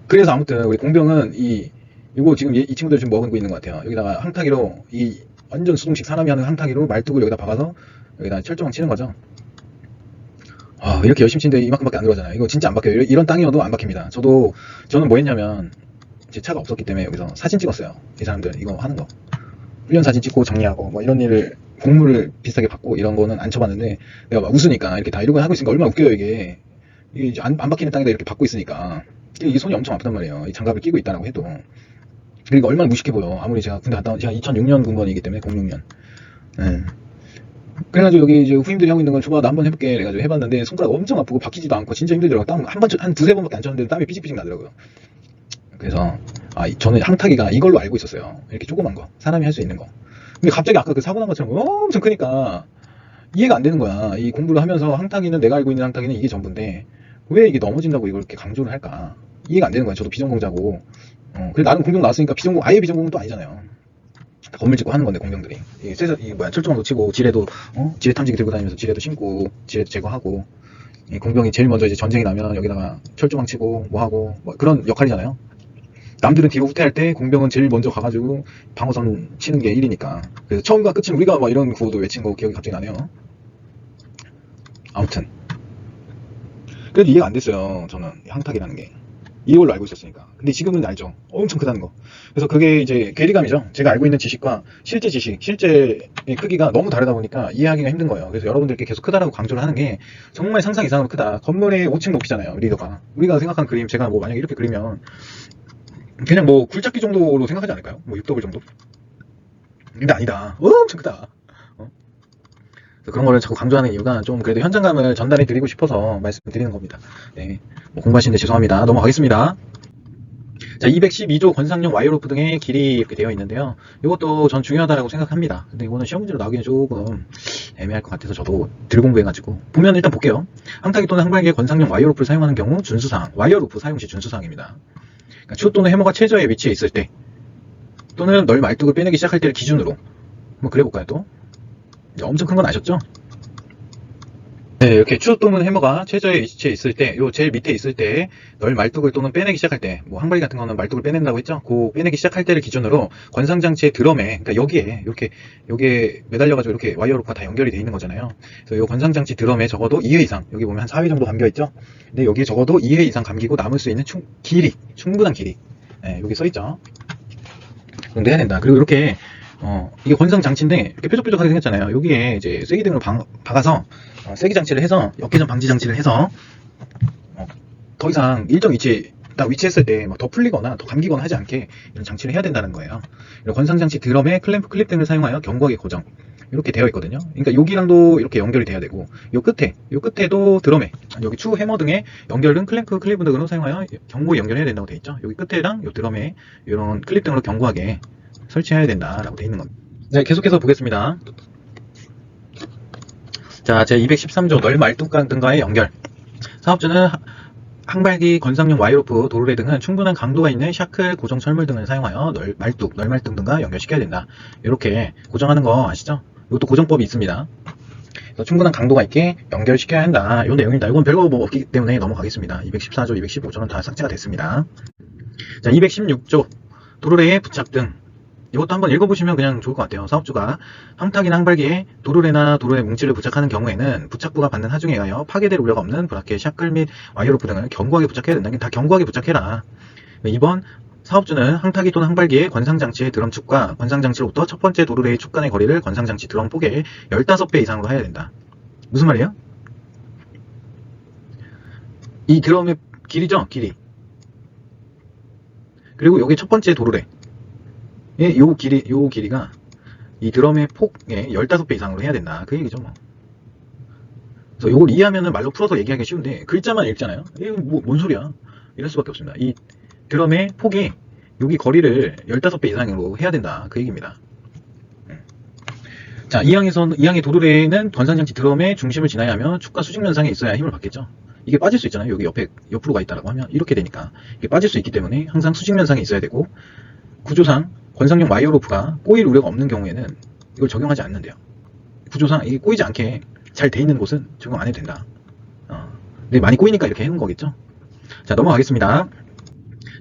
그래서 아무튼 우리 공병은 이거 지금 이 친구들 지금 먹고 있는 것 같아요. 여기다가 항타기로 이 완전 수동식 사람이 하는 항타기로 말뚝을 여기다 박아서 여기다 철조망 치는 거죠. 이렇게 열심히 치는데 이만큼밖에 안 들어가잖아요. 이거 진짜 안 박혀요. 이런 땅이어도 안 박힙니다. 저는 뭐 했냐면 제 차가 없었기 때문에 여기서 사진 찍었어요. 이 사람들 이거 하는 거. 훈련 사진 찍고 정리하고 뭐 이런 일을 공무를 비슷하게 받고 이런 거는 안 쳐봤는데 내가 막 웃으니까 이렇게 다 이런 거 하고 있으니까 얼마나 웃겨요 이게 이제 안 박히는 땅에다 이렇게 박고 있으니까 이게 손이 엄청 아프단 말이에요. 이 장갑을 끼고 있다라고 해도 그러니까 얼마나 무식해 보여. 아무리 제가 군대 갔다 온 제가 2006년 군번이기 때문에 06년. 네. 그래가지고 여기 이제 후임들이 하고 있는 건 줘봐 나 한번 해볼게 그래가지고 해봤는데 손가락 엄청 아프고 박히지도 않고 진짜 힘들더라고요. 땀 한 두세 번밖에 안 쳤는데 땀이 삐직삐직 나더라고요. 그래서 저는 항타기가 이걸로 알고 있었어요. 이렇게 조그만 거 사람이 할 수 있는 거. 근데 갑자기 아까 그 사고 난 것처럼 엄청 크니까 이해가 안 되는 거야. 이 공부를 하면서 항타기는 내가 알고 있는 항타기는 이게 전부인데 왜 이게 넘어진다고 이걸 이렇게 강조를 할까? 이해가 안 되는 거야. 저도 비전공자고. 그래 나는 공병 나왔으니까 아예 비전공도 아니잖아요. 건물 짓고 하는 건데 공병들이 철조망도 치고 지뢰도 지뢰 탐지기 들고 다니면서 지뢰도 심고 지뢰도 제거하고 이 공병이 제일 먼저 이제 전쟁이 나면 여기다가 철조망 치고 뭐 하고 뭐 그런 역할이잖아요. 남들은 뒤로 후퇴할 때 공병은 제일 먼저 가가지고 방어선 치는 게 일이니까. 그래서 처음과 끝은 우리가 막 이런 구호도 외친 거 기억이 갑자기 나네요. 아무튼 그래도 이해가 안 됐어요. 저는 항탁이라는 게 이걸로 알고 있었으니까. 근데 지금은 알죠. 엄청 크다는 거. 그래서 그게 이제 괴리감이죠. 제가 알고 있는 지식과 실제 지식, 실제의 크기가 너무 다르다 보니까 이해하기가 힘든 거예요. 그래서 여러분들께 계속 크다라고 강조를 하는 게 정말 상상 이상으로 크다. 건물의 5층 높이잖아요. 리더가. 우리가 생각한 그림, 제가 뭐 만약에 이렇게 그리면 그냥 뭐 굴착기 정도로 생각하지 않을까요? 뭐 6더블 정도? 근데 아니다. 엄청 크다. 그런 거를 자꾸 강조하는 이유가 좀 그래도 현장감을 전달해 드리고 싶어서 말씀드리는 겁니다. 네. 뭐 공부하시는데 죄송합니다. 넘어가겠습니다. 자, 212조 권상용 와이어로프 등의 길이 이렇게 되어 있는데요. 이것도 전 중요하다고 생각합니다. 근데 이거는 시험 문제로 나오기는 조금 애매할 것 같아서 저도 들 공부해가지고 보면 일단 볼게요. 항타기 또는 항발기에 권상용 와이어로프를 사용하는 경우 준수사항, 와이어로프 사용 시 준수사항입니다. 그러니까 추 또는 해머가 최저의 위치에 있을 때 또는 널 말뚝을 빼내기 시작할 때를 기준으로 뭐 그래 볼까요 또? 엄청 큰 건 아셨죠? 네, 이렇게 추 또는 해머가 최저의 위치에 있을 때, 요 제일 밑에 있을 때, 널 말뚝을 또는 빼내기 시작할 때, 뭐 항발기 같은 거는 말뚝을 빼낸다고 했죠? 그 빼내기 시작할 때를 기준으로 권상장치의 드럼에, 그러니까 여기에 이렇게 여기에 매달려가지고 이렇게 와이어 로프가 다 연결이 돼 있는 거잖아요. 그래서 요 권상장치 드럼에 적어도 2회 이상, 여기 보면 한 4회 정도 감겨 있죠? 근데 여기에 적어도 2회 이상 감기고 남을 수 있는 길이, 충분한 길이, 네, 여기 써 있죠? 정도 해야 된다. 그리고 이렇게 이게 권상 장치인데 이렇게 뾰족뾰족하게 생겼잖아요. 여기에 이제 쐐기 등으로 박아서 쐐기 장치를 해서 역회전 방지 장치를 해서 더 이상 일정 위치에 딱 위치했을 때 더 풀리거나 더 감기거나 하지 않게 이런 장치를 해야 된다는 거예요. 이런 권상 장치 드럼에 클램프 클립 등을 사용하여 견고하게 고정. 이렇게 되어 있거든요. 그러니까 여기랑도 이렇게 연결이 돼야 되고 요 끝에도 드럼에 여기 추 해머 등에 연결된 클램프 클립 등으로 사용하여 견고히 연결해야 된다고 되어 있죠. 여기 끝에랑 요 드럼에 이런 클립 등으로 견고하게 설치해야 된다라고 되어 있는 겁니다. 네, 계속해서 보겠습니다. 자, 제 213조 널 말뚝 등과의 연결. 사업주는 항발기, 건상용 와이로프, 도르래 등은 충분한 강도가 있는 샤클, 고정 철물 등을 사용하여 널말뚝 등과 연결시켜야 된다. 이렇게 고정하는 거 아시죠? 이것도 고정법이 있습니다. 그래서 충분한 강도가 있게 연결시켜야 한다. 이 내용입니다. 이건 별거 뭐 없기 때문에 넘어가겠습니다. 214조, 215조는 다 삭제가 됐습니다. 자, 216조 도르래의 부착 등. 이것도 한번 읽어보시면 그냥 좋을 것 같아요. 사업주가 항탁이나 항발기에 도르래나 도르래 뭉치를 부착하는 경우에는 부착부가 받는 하중에 의하여 파괴될 우려가 없는 브라켓, 샤클 및 와이어로프 등을 견고하게 부착해야 된다. 다 견고하게 부착해라. 2번 사업주는 항탁이 또는 항발기의 권상장치의 드럼축과 권상장치로부터 첫 번째 도르래의 축 간의 거리를 권상장치 드럼 폭의 15배 이상으로 해야 된다. 무슨 말이에요? 이 드럼의 길이죠? 길이. 그리고 여기 첫 번째 도르래. 요 길이가 이 드럼의 폭의 15배 이상으로 해야 된다. 그 얘기죠, 뭐. 그래서 요걸 이해하면은 말로 풀어서 얘기하기 쉬운데, 글자만 읽잖아요? 이거 뭔 소리야? 이럴 수밖에 없습니다. 이 드럼의 폭이 여기 거리를 15배 이상으로 해야 된다. 그 얘기입니다. 자, 이 항의 도르래는 권상장치 드럼의 중심을 지나야 하며 축과 수직면상에 있어야 힘을 받겠죠. 이게 빠질 수 있잖아요. 여기 옆으로 가 있다라고 하면 이렇게 되니까 이게 빠질 수 있기 때문에 항상 수직면상에 있어야 되고, 구조상 권상용 와이어 로프가 꼬일 우려가 없는 경우에는 이걸 적용하지 않는데요. 구조상 이게 꼬이지 않게 잘 돼 있는 곳은 적용 안 해도 된다. 근데 많이 꼬이니까 이렇게 해놓은 거겠죠. 자, 넘어가겠습니다.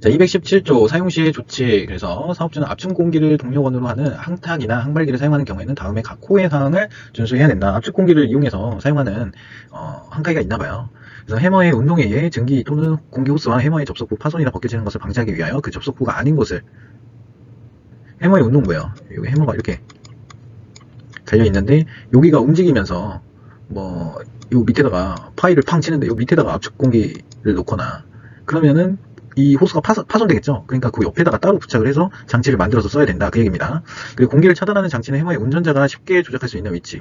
자, 217조 사용 시의 조치. 그래서 사업주는 압축 공기를 동력원으로 하는 항탁이나 항발기를 사용하는 경우에는 다음에 각 호의 사항을 준수해야 된다. 압축 공기를 이용해서 사용하는 항탁기가 있나 봐요. 그래서 해머의 운동에 의해 증기 또는 공기 호스와 해머의 접속부 파손이나 벗겨지는 것을 방지하기 위하여 그 접속부가 아닌 곳을 해머의 운동 뭐예요? 여기 해머가 이렇게 달려있는데 여기가 움직이면서 뭐 요 밑에다가 파이를 팡 치는데 요 밑에다가 압축 공기를 놓거나 그러면은 이 호스가 파손되겠죠. 그러니까 그 옆에다가 따로 부착을 해서 장치를 만들어서 써야 된다. 그 얘기입니다. 그리고 공기를 차단하는 장치는 해머의 운전자가 쉽게 조작할 수 있는 위치.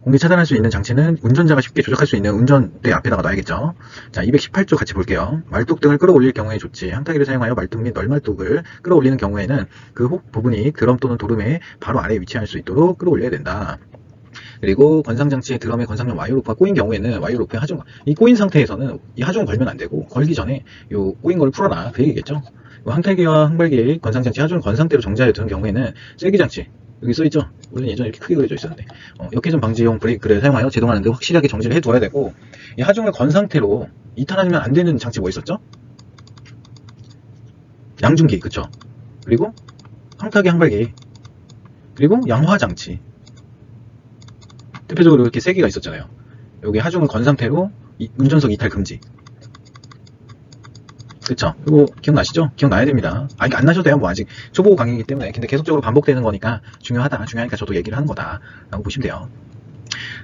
공기 차단할 수 있는 장치는 운전자가 쉽게 조작할 수 있는 운전대 앞에다가 놔야겠죠. 자, 218조 같이 볼게요. 말뚝 등을 끌어올릴 경우의 조치. 항타기를 사용하여 말뚝 및 널말뚝을 끌어올리는 경우에는 그 혹 부분이 드럼 또는 도름의 바로 아래에 위치할 수 있도록 끌어올려야 된다. 그리고 권상장치의 드럼의 권상용 와이어로프가 꼬인 경우에는 와이어로프의 하중, 이 꼬인 상태에서는 이 하중을 걸면 안 되고 걸기 전에 요 꼬인 걸 풀어라. 그 얘기겠죠. 항탈기와 항발기의 권상장치 하중을 건 상태로 정지하여 두는 경우에는 쐐기장치, 여기 써있죠? 원래 예전에 이렇게 크게 그려져 있었는데 역회전 방지용 브레이크를 사용하여 제동하는데 확실하게 정지를 해두어야 되고, 이 하중을 건 상태로 이탈하면 안 되는 장치 뭐 있었죠? 양중기, 그쵸? 그리고 항타기, 항발기, 그리고 양화장치. 대표적으로 이렇게 세 개가 있었잖아요. 여기 하중을 건 상태로 운전석 이탈 금지. 그쵸? 이거 기억나시죠? 기억나야 됩니다. 안 나셔도 돼요. 뭐 아직 초보 강의이기 때문에. 근데 계속적으로 반복되는 거니까 중요하니까 저도 얘기를 하는 거다 라고 보시면 돼요.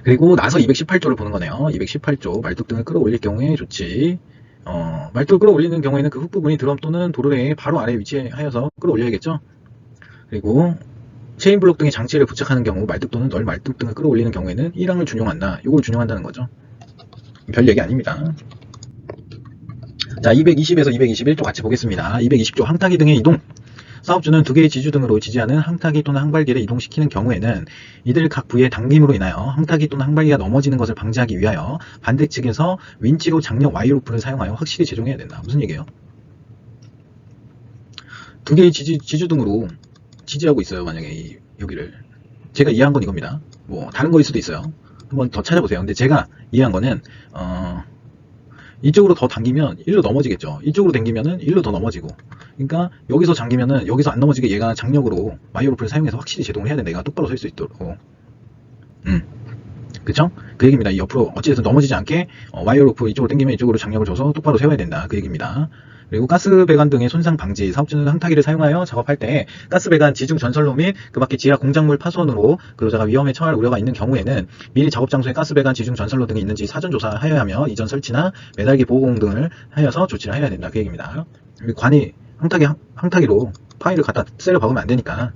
그리고 나서 218조를 보는 거네요. 218조 말뚝 등을 끌어올릴 경우에 조치. 말뚝을 끌어올리는 경우에는 그 훅부분이 드럼 또는 도르래의 바로 아래에 위치하여서 끌어올려야겠죠. 그리고 체인블록 등의 장치를 부착하는 경우 말뚝 또는 널 말뚝 등을 끌어올리는 경우에는 1항을 준용한다. 이걸 준용한다는 거죠. 별 얘기 아닙니다. 자, 220에서 221조 같이 보겠습니다. 220조 항타기 등의 이동. 사업주는 두 개의 지주 등으로 지지하는 항타기 또는 항발기를 이동시키는 경우에는 이들 각 부위의 당김으로 인하여 항타기 또는 항발기가 넘어지는 것을 방지하기 위하여 반대측에서 윈치로 장력 와이로프를 사용하여 확실히 제종해야 된다. 무슨 얘기예요? 두 개의 지주 등으로 지지하고 있어요. 만약에 여기를 제가 이해한 건 이겁니다. 뭐 다른 거일 수도 있어요. 한번 더 찾아보세요. 근데 제가 이해한 거는 이쪽으로 더 당기면 일로 넘어지겠죠. 이쪽으로 당기면은 일로 더 넘어지고. 그러니까 여기서 잠기면은 여기서 안 넘어지게 얘가 장력으로 마이오로프를 사용해서 확실히 제동을 해야 된다. 얘가 똑바로 설 수 있도록. 그쵸? 그 얘기입니다. 이 옆으로 어찌됐든 넘어지지 않게 와이어로프 이쪽으로 당기면 이쪽으로 장력을 줘서 똑바로 세워야 된다. 그 얘기입니다. 그리고 가스 배관 등의 손상 방지, 사업주는 항타기를 사용하여 작업할 때 가스 배관 지중 전선로 및 그 밖의 지하 공작물 파손으로 근로자가 위험에 처할 우려가 있는 경우에는 미리 작업 장소에 가스 배관 지중 전선로 등이 있는지 사전 조사하여야 하며 이전 설치나 매달기 보호공 등을 하여서 조치를 해야 된다. 그 얘기입니다. 관이 항타기로 파이를 갖다 쇠를 박으면 안 되니까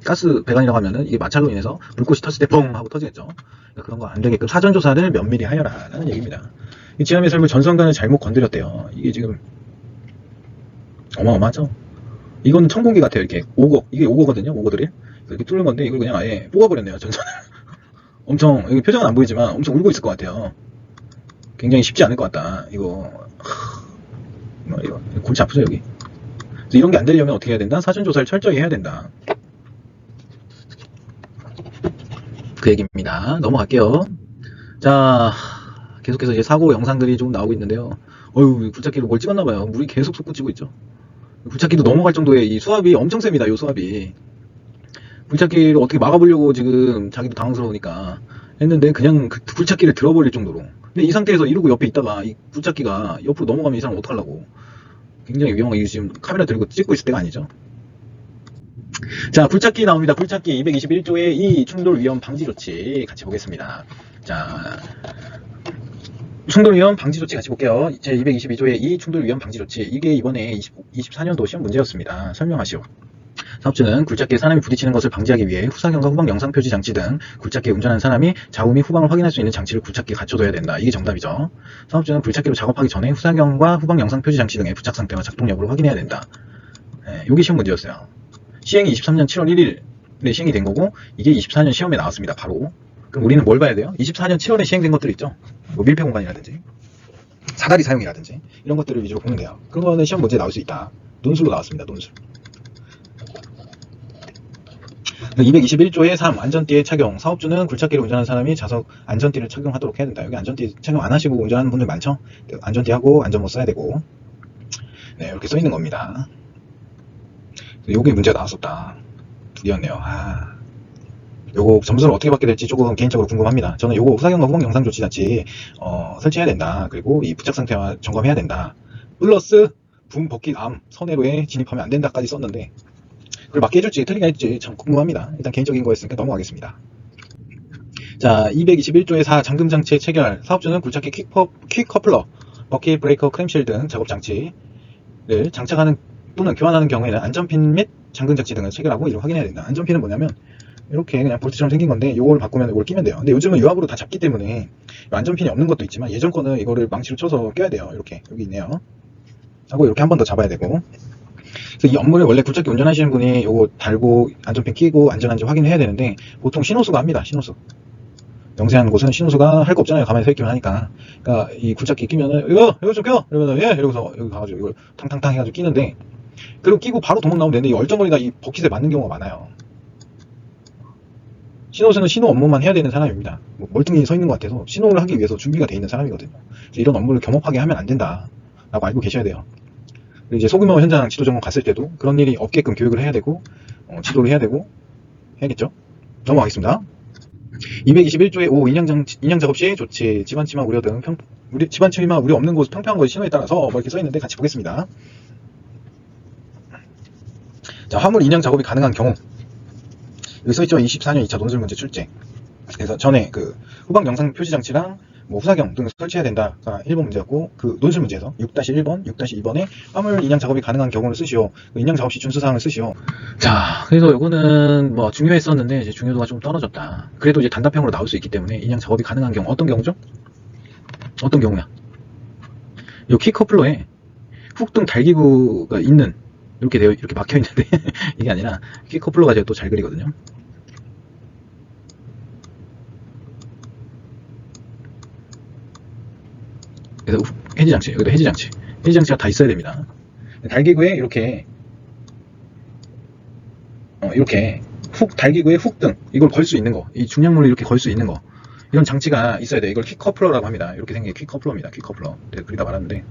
가스 배관이라고 하면은 이게 마찰로 인해서 불꽃이 터질 때 뻥 하고 터지겠죠. 그러니까 그런 거 안 되게끔 사전 조사를 면밀히 하여라 라는 얘기입니다. 이 지하매설물 전선관을 잘못 건드렸대요. 이게 지금 어마어마하죠. 이건 천공기 같아요. 이렇게 오거, 이게 오거거든요. 오거들이 이렇게 뚫는 건데 이걸 그냥 아예 뽑아버렸네요. 전선을. 엄청, 여기 표정은 안 보이지만 엄청 울고 있을 것 같아요. 굉장히 쉽지 않을 것 같다. 이거 골치 아프죠 여기. 그래서 이런 게 안 되려면 어떻게 해야 된다? 사전 조사를 철저히 해야 된다. 그 얘기입니다. 넘어갈게요. 자, 계속해서 이제 사고 영상들이 좀 나오고 있는데요. 어휴, 굴착기로 뭘 찍었나봐요. 물이 계속 솟구치고 있죠. 굴착기도 넘어갈 정도의 이 수압이 엄청 셉니다. 이 수압이. 굴착기를 어떻게 막아보려고 지금 자기도 당황스러우니까 했는데 그냥 그 굴착기를 들어버릴 정도로. 근데 이 상태에서 이러고 옆에 있다가 이 굴착기가 옆으로 넘어가면 이 사람 어떡하려고. 굉장히 위험하게 지금 카메라 들고 찍고 있을 때가 아니죠. 자, 굴착기 나옵니다. 굴착기 221조의 이 충돌 위험 방지 조치 같이 보겠습니다. 자, 충돌 위험 방지 조치 같이 볼게요. 제 222조의 이 충돌 위험 방지 조치. 이게 이번에 24년도 시험 문제였습니다. 설명하시오. 사업주는 굴착기에 사람이 부딪히는 것을 방지하기 위해 후사경과 후방 영상 표지 장치 등 굴착기에 운전하는 사람이 좌우 및 후방을 확인할 수 있는 장치를 굴착기에 갖춰둬야 된다. 이게 정답이죠. 사업주는 굴착기로 작업하기 전에 후사경과 후방 영상 표지 장치 등의 부착 상태와 작동 여부를 확인해야 된다. 이게 시험 문제였어요. 시행이 23년 7월 1일에 시행이 된 거고 이게 24년 시험에 나왔습니다. 바로. 그럼 우리는 뭘 봐야 돼요? 24년 7월에 시행된 것들 있죠. 뭐 밀폐 공간이라든지 사다리 사용이라든지 이런 것들을 위주로 보면 돼요. 그런 거는 시험 문제에 나올 수 있다. 논술로 나왔습니다. 논술. 221조의 3. 안전띠의 착용. 사업주는 굴착기를 운전하는 사람이 좌석 안전띠를 착용하도록 해야 된다. 여기 안전띠 착용 안 하시고 운전하는 분들 많죠? 안전띠 하고 안전모 써야 되고. 네, 이렇게 써 있는 겁니다. 요게 문제가 나왔었다. 둘이었네요. 요거 점수를 어떻게 받게 될지 조금 개인적으로 궁금합니다. 저는 요거 후사경과 후방 영상 조치 장치 설치해야 된다. 그리고 이 부착 상태와 점검해야 된다. 플러스 붐 버킷 암 선회로에 진입하면 안 된다까지 썼는데 그걸 맞게 해줄지 틀리게 해줄지 참 궁금합니다. 일단 개인적인 거였으니까 넘어가겠습니다. 자, 221조의 4. 잠금 장치의 체결. 사업주는 굴착기 퀵 커플러, 버킷 브레이커 크램실 등 작업 장치를 장착하는 또는 교환하는 경우에는 안전핀 및 잠금 장치 등을 체결하고 이를 확인해야 된다. 안전핀은 뭐냐면 이렇게 그냥 볼트처럼 생긴 건데 이걸 바꾸면 이걸 끼면 돼요. 근데 요즘은 유압으로 다 잡기 때문에 안전핀이 없는 것도 있지만 예전 거는 이거를 망치로 쳐서 껴야 돼요. 이렇게 여기 있네요. 하고 이렇게 한 번 더 잡아야 되고. 그래서 이 업무를 원래 굴착기 운전하시는 분이 요거 달고 안전핀 끼고 안전한지 확인해야 되는데 보통 신호수가 합니다. 신호수. 영세한 곳은 신호수가 할 거 없잖아요. 가만히 서 있기만 하니까. 그러니까 이 굴착기 끼면은 이거 좀 껴. 이러면은 예 이러고서 여기 가가지고 이걸 탕탕탕 해가지고 끼는데 그리고 끼고 바로 도망 나오면 되는데 이 얼쩡거리가 이 버킷에 맞는 경우가 많아요. 신호수는 신호 업무만 해야 되는 사람입니다. 뭐 멀뚱히 서 있는 것 같아서 신호를 하기 위해서 준비가 돼 있는 사람이거든요. 그래서 이런 업무를 겸업하게 하면 안 된다 라고 알고 계셔야 돼요. 그리고 이제 소규모 현장 지도 점검 갔을 때도 그런 일이 없게끔 교육을 해야 되고 지도를 해야 되고 해야겠죠. 넘어가겠습니다. 221조의 5. 인양 작업 시 조치, 집안 침하 우려 등 집안 침하 우려 없는 곳 평평한 곳 신호에 따라서 뭐 이렇게 써 있는데 같이 보겠습니다. 자, 화물 인양 작업이 가능한 경우 여기 써있죠. 24년 2차 논술 문제 출제. 그래서 전에 그 후방 영상 표시 장치랑 뭐 후사경 등 설치해야 된다가 1번 문제였고 그 논술 문제에서 6-1번, 6-2번에 화물 인양 작업이 가능한 경우를 쓰시오. 그 인양 작업 시 준수사항을 쓰시오. 자, 그래서 요거는 뭐 중요했었는데 이제 중요도가 좀 떨어졌다. 그래도 이제 단답형으로 나올 수 있기 때문에 인양 작업이 가능한 경우 어떤 경우죠? 어떤 경우야? 요 키커플러에 훅 등 달기구가 있는 이렇게 막혀 있는데 이게 아니라 키커플러가 제가 또 잘 그리거든요. 그래서 해지장치, 여기도 해지장치가 다 있어야 됩니다. 달기구에 이렇게 훅 달기구에 훅 등 이걸 걸 수 있는 거, 이 중량물을 이렇게 걸 수 있는 거, 이런 장치가 있어야 돼. 이걸 퀵커플러라고 합니다. 이렇게 생긴 게 퀵커플러입니다. 퀵커플러. 내가 그리다 말았는데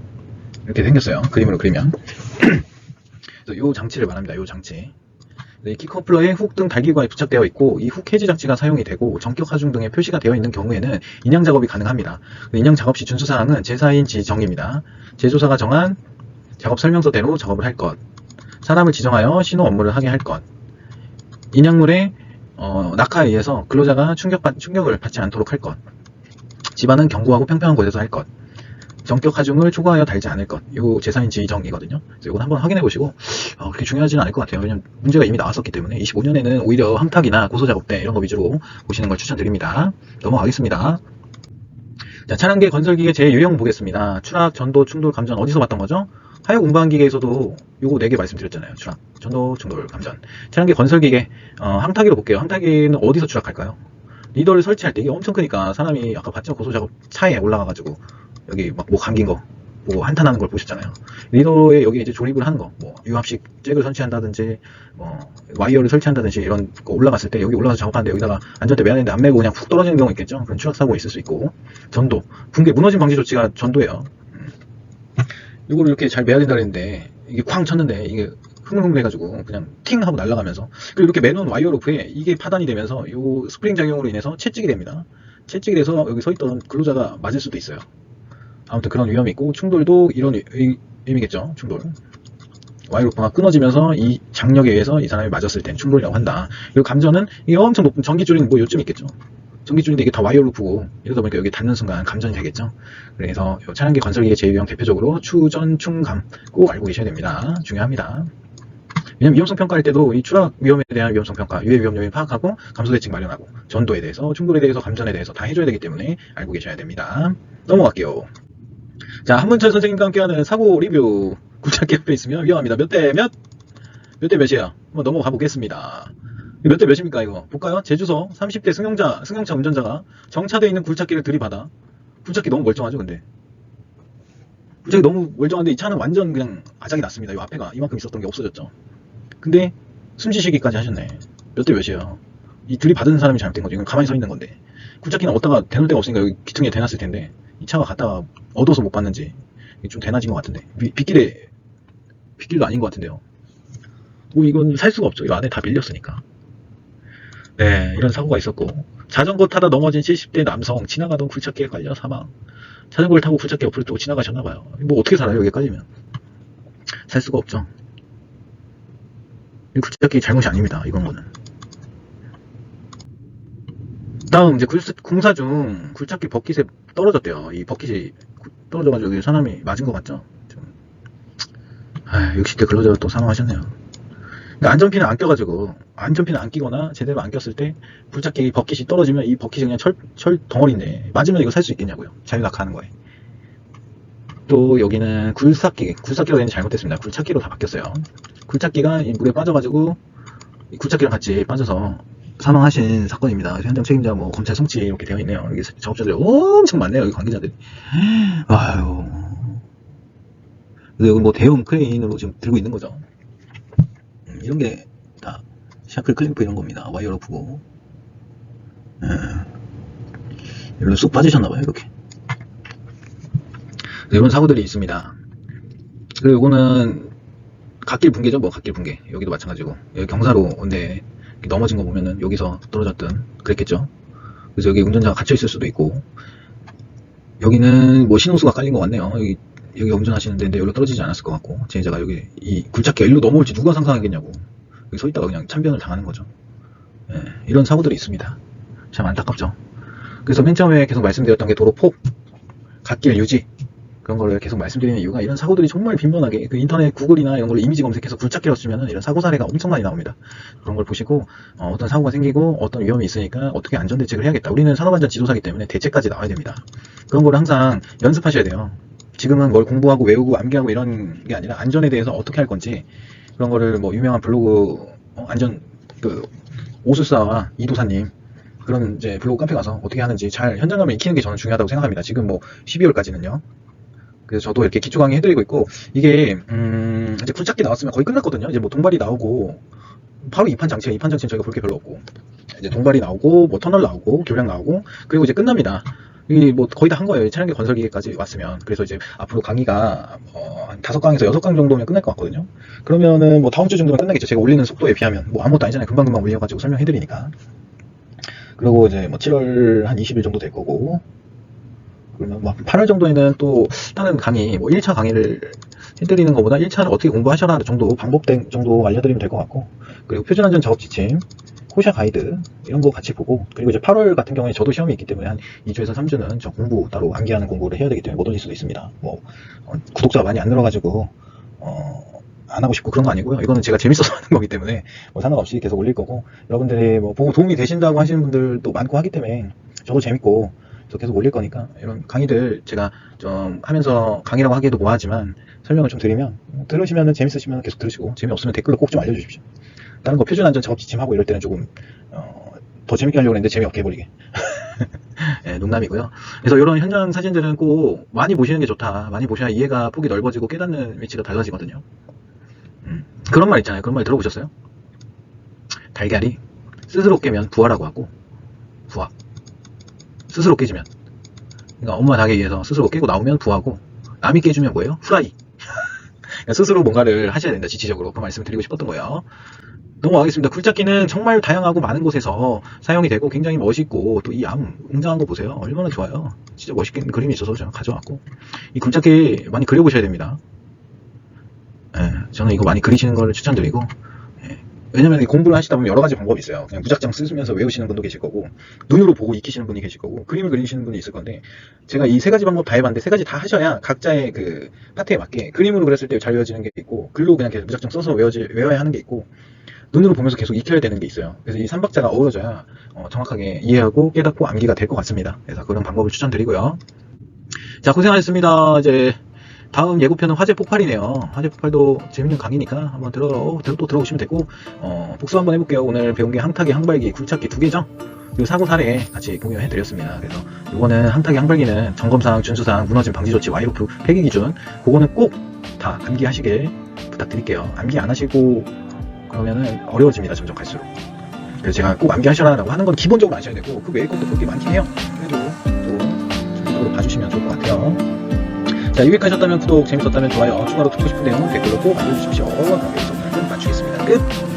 이렇게 생겼어요. 그림으로 그리면. 그래서 요 장치를 말합니다. 요 장치. 이 퀵커플러에 훅 등 달기구가 부착되어 있고 이 훅 해지 장치가 사용이 되고 전격 하중 등의 표시가 되어 있는 경우에는 인양 작업이 가능합니다. 인양 작업 시 준수사항은 제4인 지정입니다. 제조사가 정한 작업 설명서대로 작업을 할 것. 사람을 지정하여 신호 업무를 하게 할 것. 인양물의 낙하에 의해서 근로자가 충격을 받지 않도록 할 것. 집안은 견고하고 평평한 곳에서 할 것. 전격 하중을 초과하여 달지 않을 것. 요 제4인 지정이거든요. 그래서 이건 한번 확인해 보시고 그렇게 중요하지는 않을 것 같아요. 왜냐면 문제가 이미 나왔었기 때문에 25년에는 오히려 항탁이나 고소작업대 이런 거 위주로 보시는 걸 추천드립니다. 넘어가겠습니다. 자, 차량계 건설기계 제 유형 보겠습니다. 추락, 전도, 충돌, 감전 어디서 봤던 거죠? 하역 운반기계에서도 요거 4개 말씀드렸잖아요. 추락, 전도, 충돌, 감전. 차량계 건설기계 항타기로 볼게요. 항타기는 어디서 추락할까요? 리더를 설치할 때 이게 엄청 크니까 사람이 아까 봤죠? 고소작업 차에 올라가가지고 여기 막 뭐 감긴 거 보고 한탄하는 걸 보셨잖아요. 리더에 여기 이제 조립을 하는 거, 뭐 유압식 잭을 설치한다든지, 와이어를 설치한다든지 이런 거 올라갔을 때 여기 올라가서 작업하는데 여기다가 안전대 매야 되는데 안 매고 그냥 푹 떨어지는 경우 있겠죠. 그런 추락 사고가 있을 수 있고, 전도, 붕괴, 무너짐 방지 조치가 전도예요. 이거를 이렇게 잘 매야 된다 그랬는데 이게 쾅 쳤는데 이게 흐물흐물해가지고 그냥 팅 하고 날아가면서 그리고 이렇게 매놓은 와이어 로프에 이게 파단이 되면서 요 스프링 작용으로 인해서 채찍이 됩니다. 채찍이 돼서 여기 서 있던 근로자가 맞을 수도 있어요. 아무튼 그런 위험이 있고 충돌도 이런 의미겠죠. 충돌. 와이어 로프가 끊어지면서 이 장력에 의해서 이 사람이 맞았을 땐 충돌이라고 한다. 그리고 감전은 이게 엄청 높은 전기줄이 뭐 요쯤 있겠죠. 전기줄인데 이게 다 와이어 루프고 이러다 보니까 여기 닿는 순간 감전이 되겠죠. 그래서 차량기 건설기계 제2유형 대표적으로 추전, 충감 꼭 알고 계셔야 됩니다. 중요합니다. 왜냐면 위험성 평가할 때도 이 추락 위험에 대한 위험성 평가, 유해 위험 요인 파악하고 감소 대책 마련하고 전도에 대해서, 충돌에 대해서, 감전에 대해서 다 해줘야 되기 때문에 알고 계셔야 됩니다. 넘어갈게요. 자, 한문철 선생님과 함께하는 사고 리뷰. 굴착기 옆에 있으면 위험합니다. 몇 대 몇? 몇 대 몇이에요? 한번 넘어가 보겠습니다. 몇 대 몇입니까 이거? 볼까요? 제주서 30대 승용차 운전자가 정차되어 있는 굴착기를 들이받아. 굴착기 너무 멀쩡하죠 근데? 굴착기 너무 멀쩡한데 이 차는 완전 그냥 아작이 났습니다. 이 앞에가 이만큼 있었던 게 없어졌죠. 근데 숨지시기까지 하셨네. 몇 대 몇이에요? 이 들이받은 사람이 잘못된 거죠. 이건 가만히 서 있는 건데. 굴착기는 어디다가 대놓을 데가 없으니까 여기 기둥에 대놨을 텐데 이 차가 갔다가 얻어서 못 봤는지 좀 대낮인 것 같은데 빗길도 아닌 것 같은데요. 뭐 이건 살 수가 없죠. 이 안에 다 밀렸으니까. 네, 이런 사고가 있었고, 자전거 타다 넘어진 70대 남성 지나가던 굴착기에 깔려 사망. 자전거를 타고 굴착기 옆으로 또 지나가셨나봐요. 뭐 어떻게 살아요 여기까지면? 살 수가 없죠. 이 굴착기 잘못이 아닙니다. 이건 거는. 다음 이제 공사 중 굴착기 버킷에 떨어졌대요. 이 버킷이 떨어져가지고 여기 사람이 맞은 것 같죠? 좀. 60대 근로자가 또 사망하셨네요. 안전핀을 안 껴가지고 안전핀을 안 끼거나 제대로 안 꼈을 때 굴착기 버킷이 떨어지면 이 버킷이 그냥 철 덩어리인데 맞으면 이거 살 수 있겠냐고요. 자유낙하하는 거에. 또 여기는 굴삭기가 얘는 잘못됐습니다. 굴착기로 다 바뀌었어요. 굴착기가 이 물에 빠져가지고 이 굴착기랑 같이 빠져서 사망하신 사건입니다. 현장 책임자 뭐 검찰 송치 이렇게 되어 있네요. 여기 작업자들이 엄청 많네요. 여기 관계자들이. 아유. 그래서 여기 뭐 대형 크레인으로 지금 들고 있는 거죠. 이런 게 다 샤클 클램프 이런 겁니다. 와이어 로프고. 여기로 쑥 빠지셨나봐요. 이렇게. 이런 사고들이 있습니다. 그리고 이거는 갓길 붕괴죠. 뭐 갓길 붕괴. 여기도 마찬가지고. 여기 경사로인데 넘어진 거 보면은 여기서 떨어졌든 그랬겠죠. 그래서 여기 운전자가 갇혀 있을 수도 있고. 여기는 뭐 신호수가 깔린 것 같네요. 여기 운전하시는데 여기로 떨어지지 않았을 것 같고, 제자가 여기 이 굴착기가 일로 넘어올지 누가 상상하겠냐고 여기 서 있다가 그냥 참변을 당하는 거죠. 이런 사고들이 있습니다. 참 안타깝죠. 그래서 맨 처음에 계속 말씀드렸던 게 도로 폭, 갓길 유지 그런 거를 계속 말씀드리는 이유가 이런 사고들이 정말 빈번하게 그 인터넷 구글이나 이런 걸로 이미지 검색해서 굴착기로 쓰면은 이런 사고 사례가 엄청 많이 나옵니다. 그런 걸 보시고 어떤 사고가 생기고 어떤 위험이 있으니까 어떻게 안전 대책을 해야겠다. 우리는 산업안전 지도사기 때문에 대책까지 나와야 됩니다. 그런 거를 항상 연습하셔야 돼요. 지금은 뭘 공부하고 외우고 암기하고 이런 게 아니라 안전에 대해서 어떻게 할 건지 그런 거를 뭐 유명한 블로그 안전 그 오수사와 이도사님 그런 이제 블로그 카페 가서 어떻게 하는지 잘 현장감을 익히는 게 저는 중요하다고 생각합니다. 지금 뭐 12월까지는요. 그래서 저도 이렇게 기초 강의 해드리고 있고 이게 이제 굴착기 나왔으면 거의 끝났거든요. 이제 뭐 동발이 나오고 바로 이판 장치가, 이판 장치는 저희가 볼 게 별로 없고, 이제 동발이 나오고, 뭐 터널 나오고, 교량 나오고, 그리고 이제 끝납니다. 이 뭐 거의 다 한 거예요. 차량계 건설기까지 왔으면. 그래서 이제 앞으로 강의가 한 5강에서 6강 정도면 끝날 것 같거든요. 그러면은 뭐 다음 주 정도면 끝나겠죠. 제가 올리는 속도에 비하면 뭐 아무것도 아니잖아요. 금방금방 올려가지고 설명해드리니까. 그리고 이제 뭐 7월 한 20일 정도 될 거고, 그러면 뭐 8월 정도에는 또 다른 강의, 뭐 1차 강의를 해드리는 것보다 1차를 어떻게 공부하셔라 정도, 방법 정도 알려드리면 될 것 같고, 그리고 표준안전 작업 지침, 코샤 가이드 이런 거 같이 보고, 그리고 이제 8월 같은 경우에 저도 시험이 있기 때문에 한 2주에서 3주는 저 공부 따로 암기하는 공부를 해야 되기 때문에 못 올릴 수도 있습니다. 뭐 구독자가 많이 안 늘어가지고 안 하고 싶고 그런 거 아니고요. 이거는 제가 재밌어서 하는 거기 때문에 뭐 상관없이 계속 올릴 거고, 여러분들이 뭐 보고 도움이 되신다고 하시는 분들도 많고 하기 때문에 저도 재밌고 저 계속 올릴 거니까, 이런 강의들 제가 좀 하면서, 강의라고 하기에도 뭐하지만 설명을 좀 드리면 들으시면 재밌으시면 계속 들으시고, 재미없으면 댓글로 꼭 좀 알려주십시오. 다른 거 표준안전 작업 지침하고 이럴 때는 조금 더 재밌게 하려고 했는데 재미없게 해버리게. 네, 농담이고요. 그래서 이런 현장 사진들은 꼭 많이 보시는 게 좋다. 많이 보셔야 이해가, 폭이 넓어지고 깨닫는 위치가 달라지거든요. 그런 말 있잖아요. 그런 말 들어보셨어요? 달걀이 스스로 깨면 부화라고 하고, 부화. 스스로 깨지면, 그러니까 엄마 닭에 의해서 스스로 깨고 나오면 부화고, 남이 깨주면 뭐예요? 후라이. 그러니까 스스로 뭔가를 하셔야 된다. 지치적으로. 그 말씀을 드리고 싶었던 거예요. 넘어가겠습니다. 굴착기는 정말 다양하고 많은 곳에서 사용이 되고 굉장히 멋있고, 또 이 암 웅장한 거 보세요. 얼마나 좋아요. 진짜 멋있게 그림이 있어서 제가 가져왔고, 이 굴착기 많이 그려보셔야 됩니다. 예, 저는 이거 많이 그리시는 걸 추천드리고, 예, 왜냐면 공부를 하시다 보면 여러 가지 방법이 있어요. 그냥 무작정 쓰면서 외우시는 분도 계실 거고, 눈으로 보고 익히시는 분이 계실 거고, 그림을 그리시는 분이 있을 건데, 제가 이 3가지 방법 다 해봤는데 3가지 다 하셔야 각자의 그 파트에 맞게, 그림으로 그렸을 때 잘 외워지는 게 있고, 글로 그냥 계속 무작정 써서 외워야 하는 게 있고, 눈으로 보면서 계속 익혀야 되는 게 있어요. 그래서 이 3박자가 어우러져야 정확하게 이해하고 깨닫고 암기가 될 것 같습니다. 그래서 그런 방법을 추천드리고요. 자, 고생하셨습니다. 이제 다음 예고편은 화재 폭발이네요. 화재 폭발도 재밌는 강의니까 한번 또 들어오시면 되고, 복수 한번 해볼게요. 오늘 배운 게 항타기, 항발기, 굴착기 2개죠? 그리고 사고 사례 같이 공유해 드렸습니다. 그래서 이거는 항타기, 항발기는 점검사항, 준수사항, 무너짐 방지 조치, 와이로프 폐기 기준, 그거는 꼭 다 암기하시길 부탁드릴게요. 암기 안 하시고 그러면은 어려워집니다. 점점 갈수록. 그래서 제가 꼭 암기하셔라라고 하는 건 기본적으로 아셔야 되고, 그 외의 것도 볼 게 많긴 해요. 그래도 좀 전체적으로 봐주시면 좋을 것 같아요. 자, 유익하셨다면 구독, 재밌었다면 좋아요, 추가로 듣고 싶은 내용 댓글로 꼭 알려주십시오. 그럼 여기서 오늘 맞추겠습니다. 끝!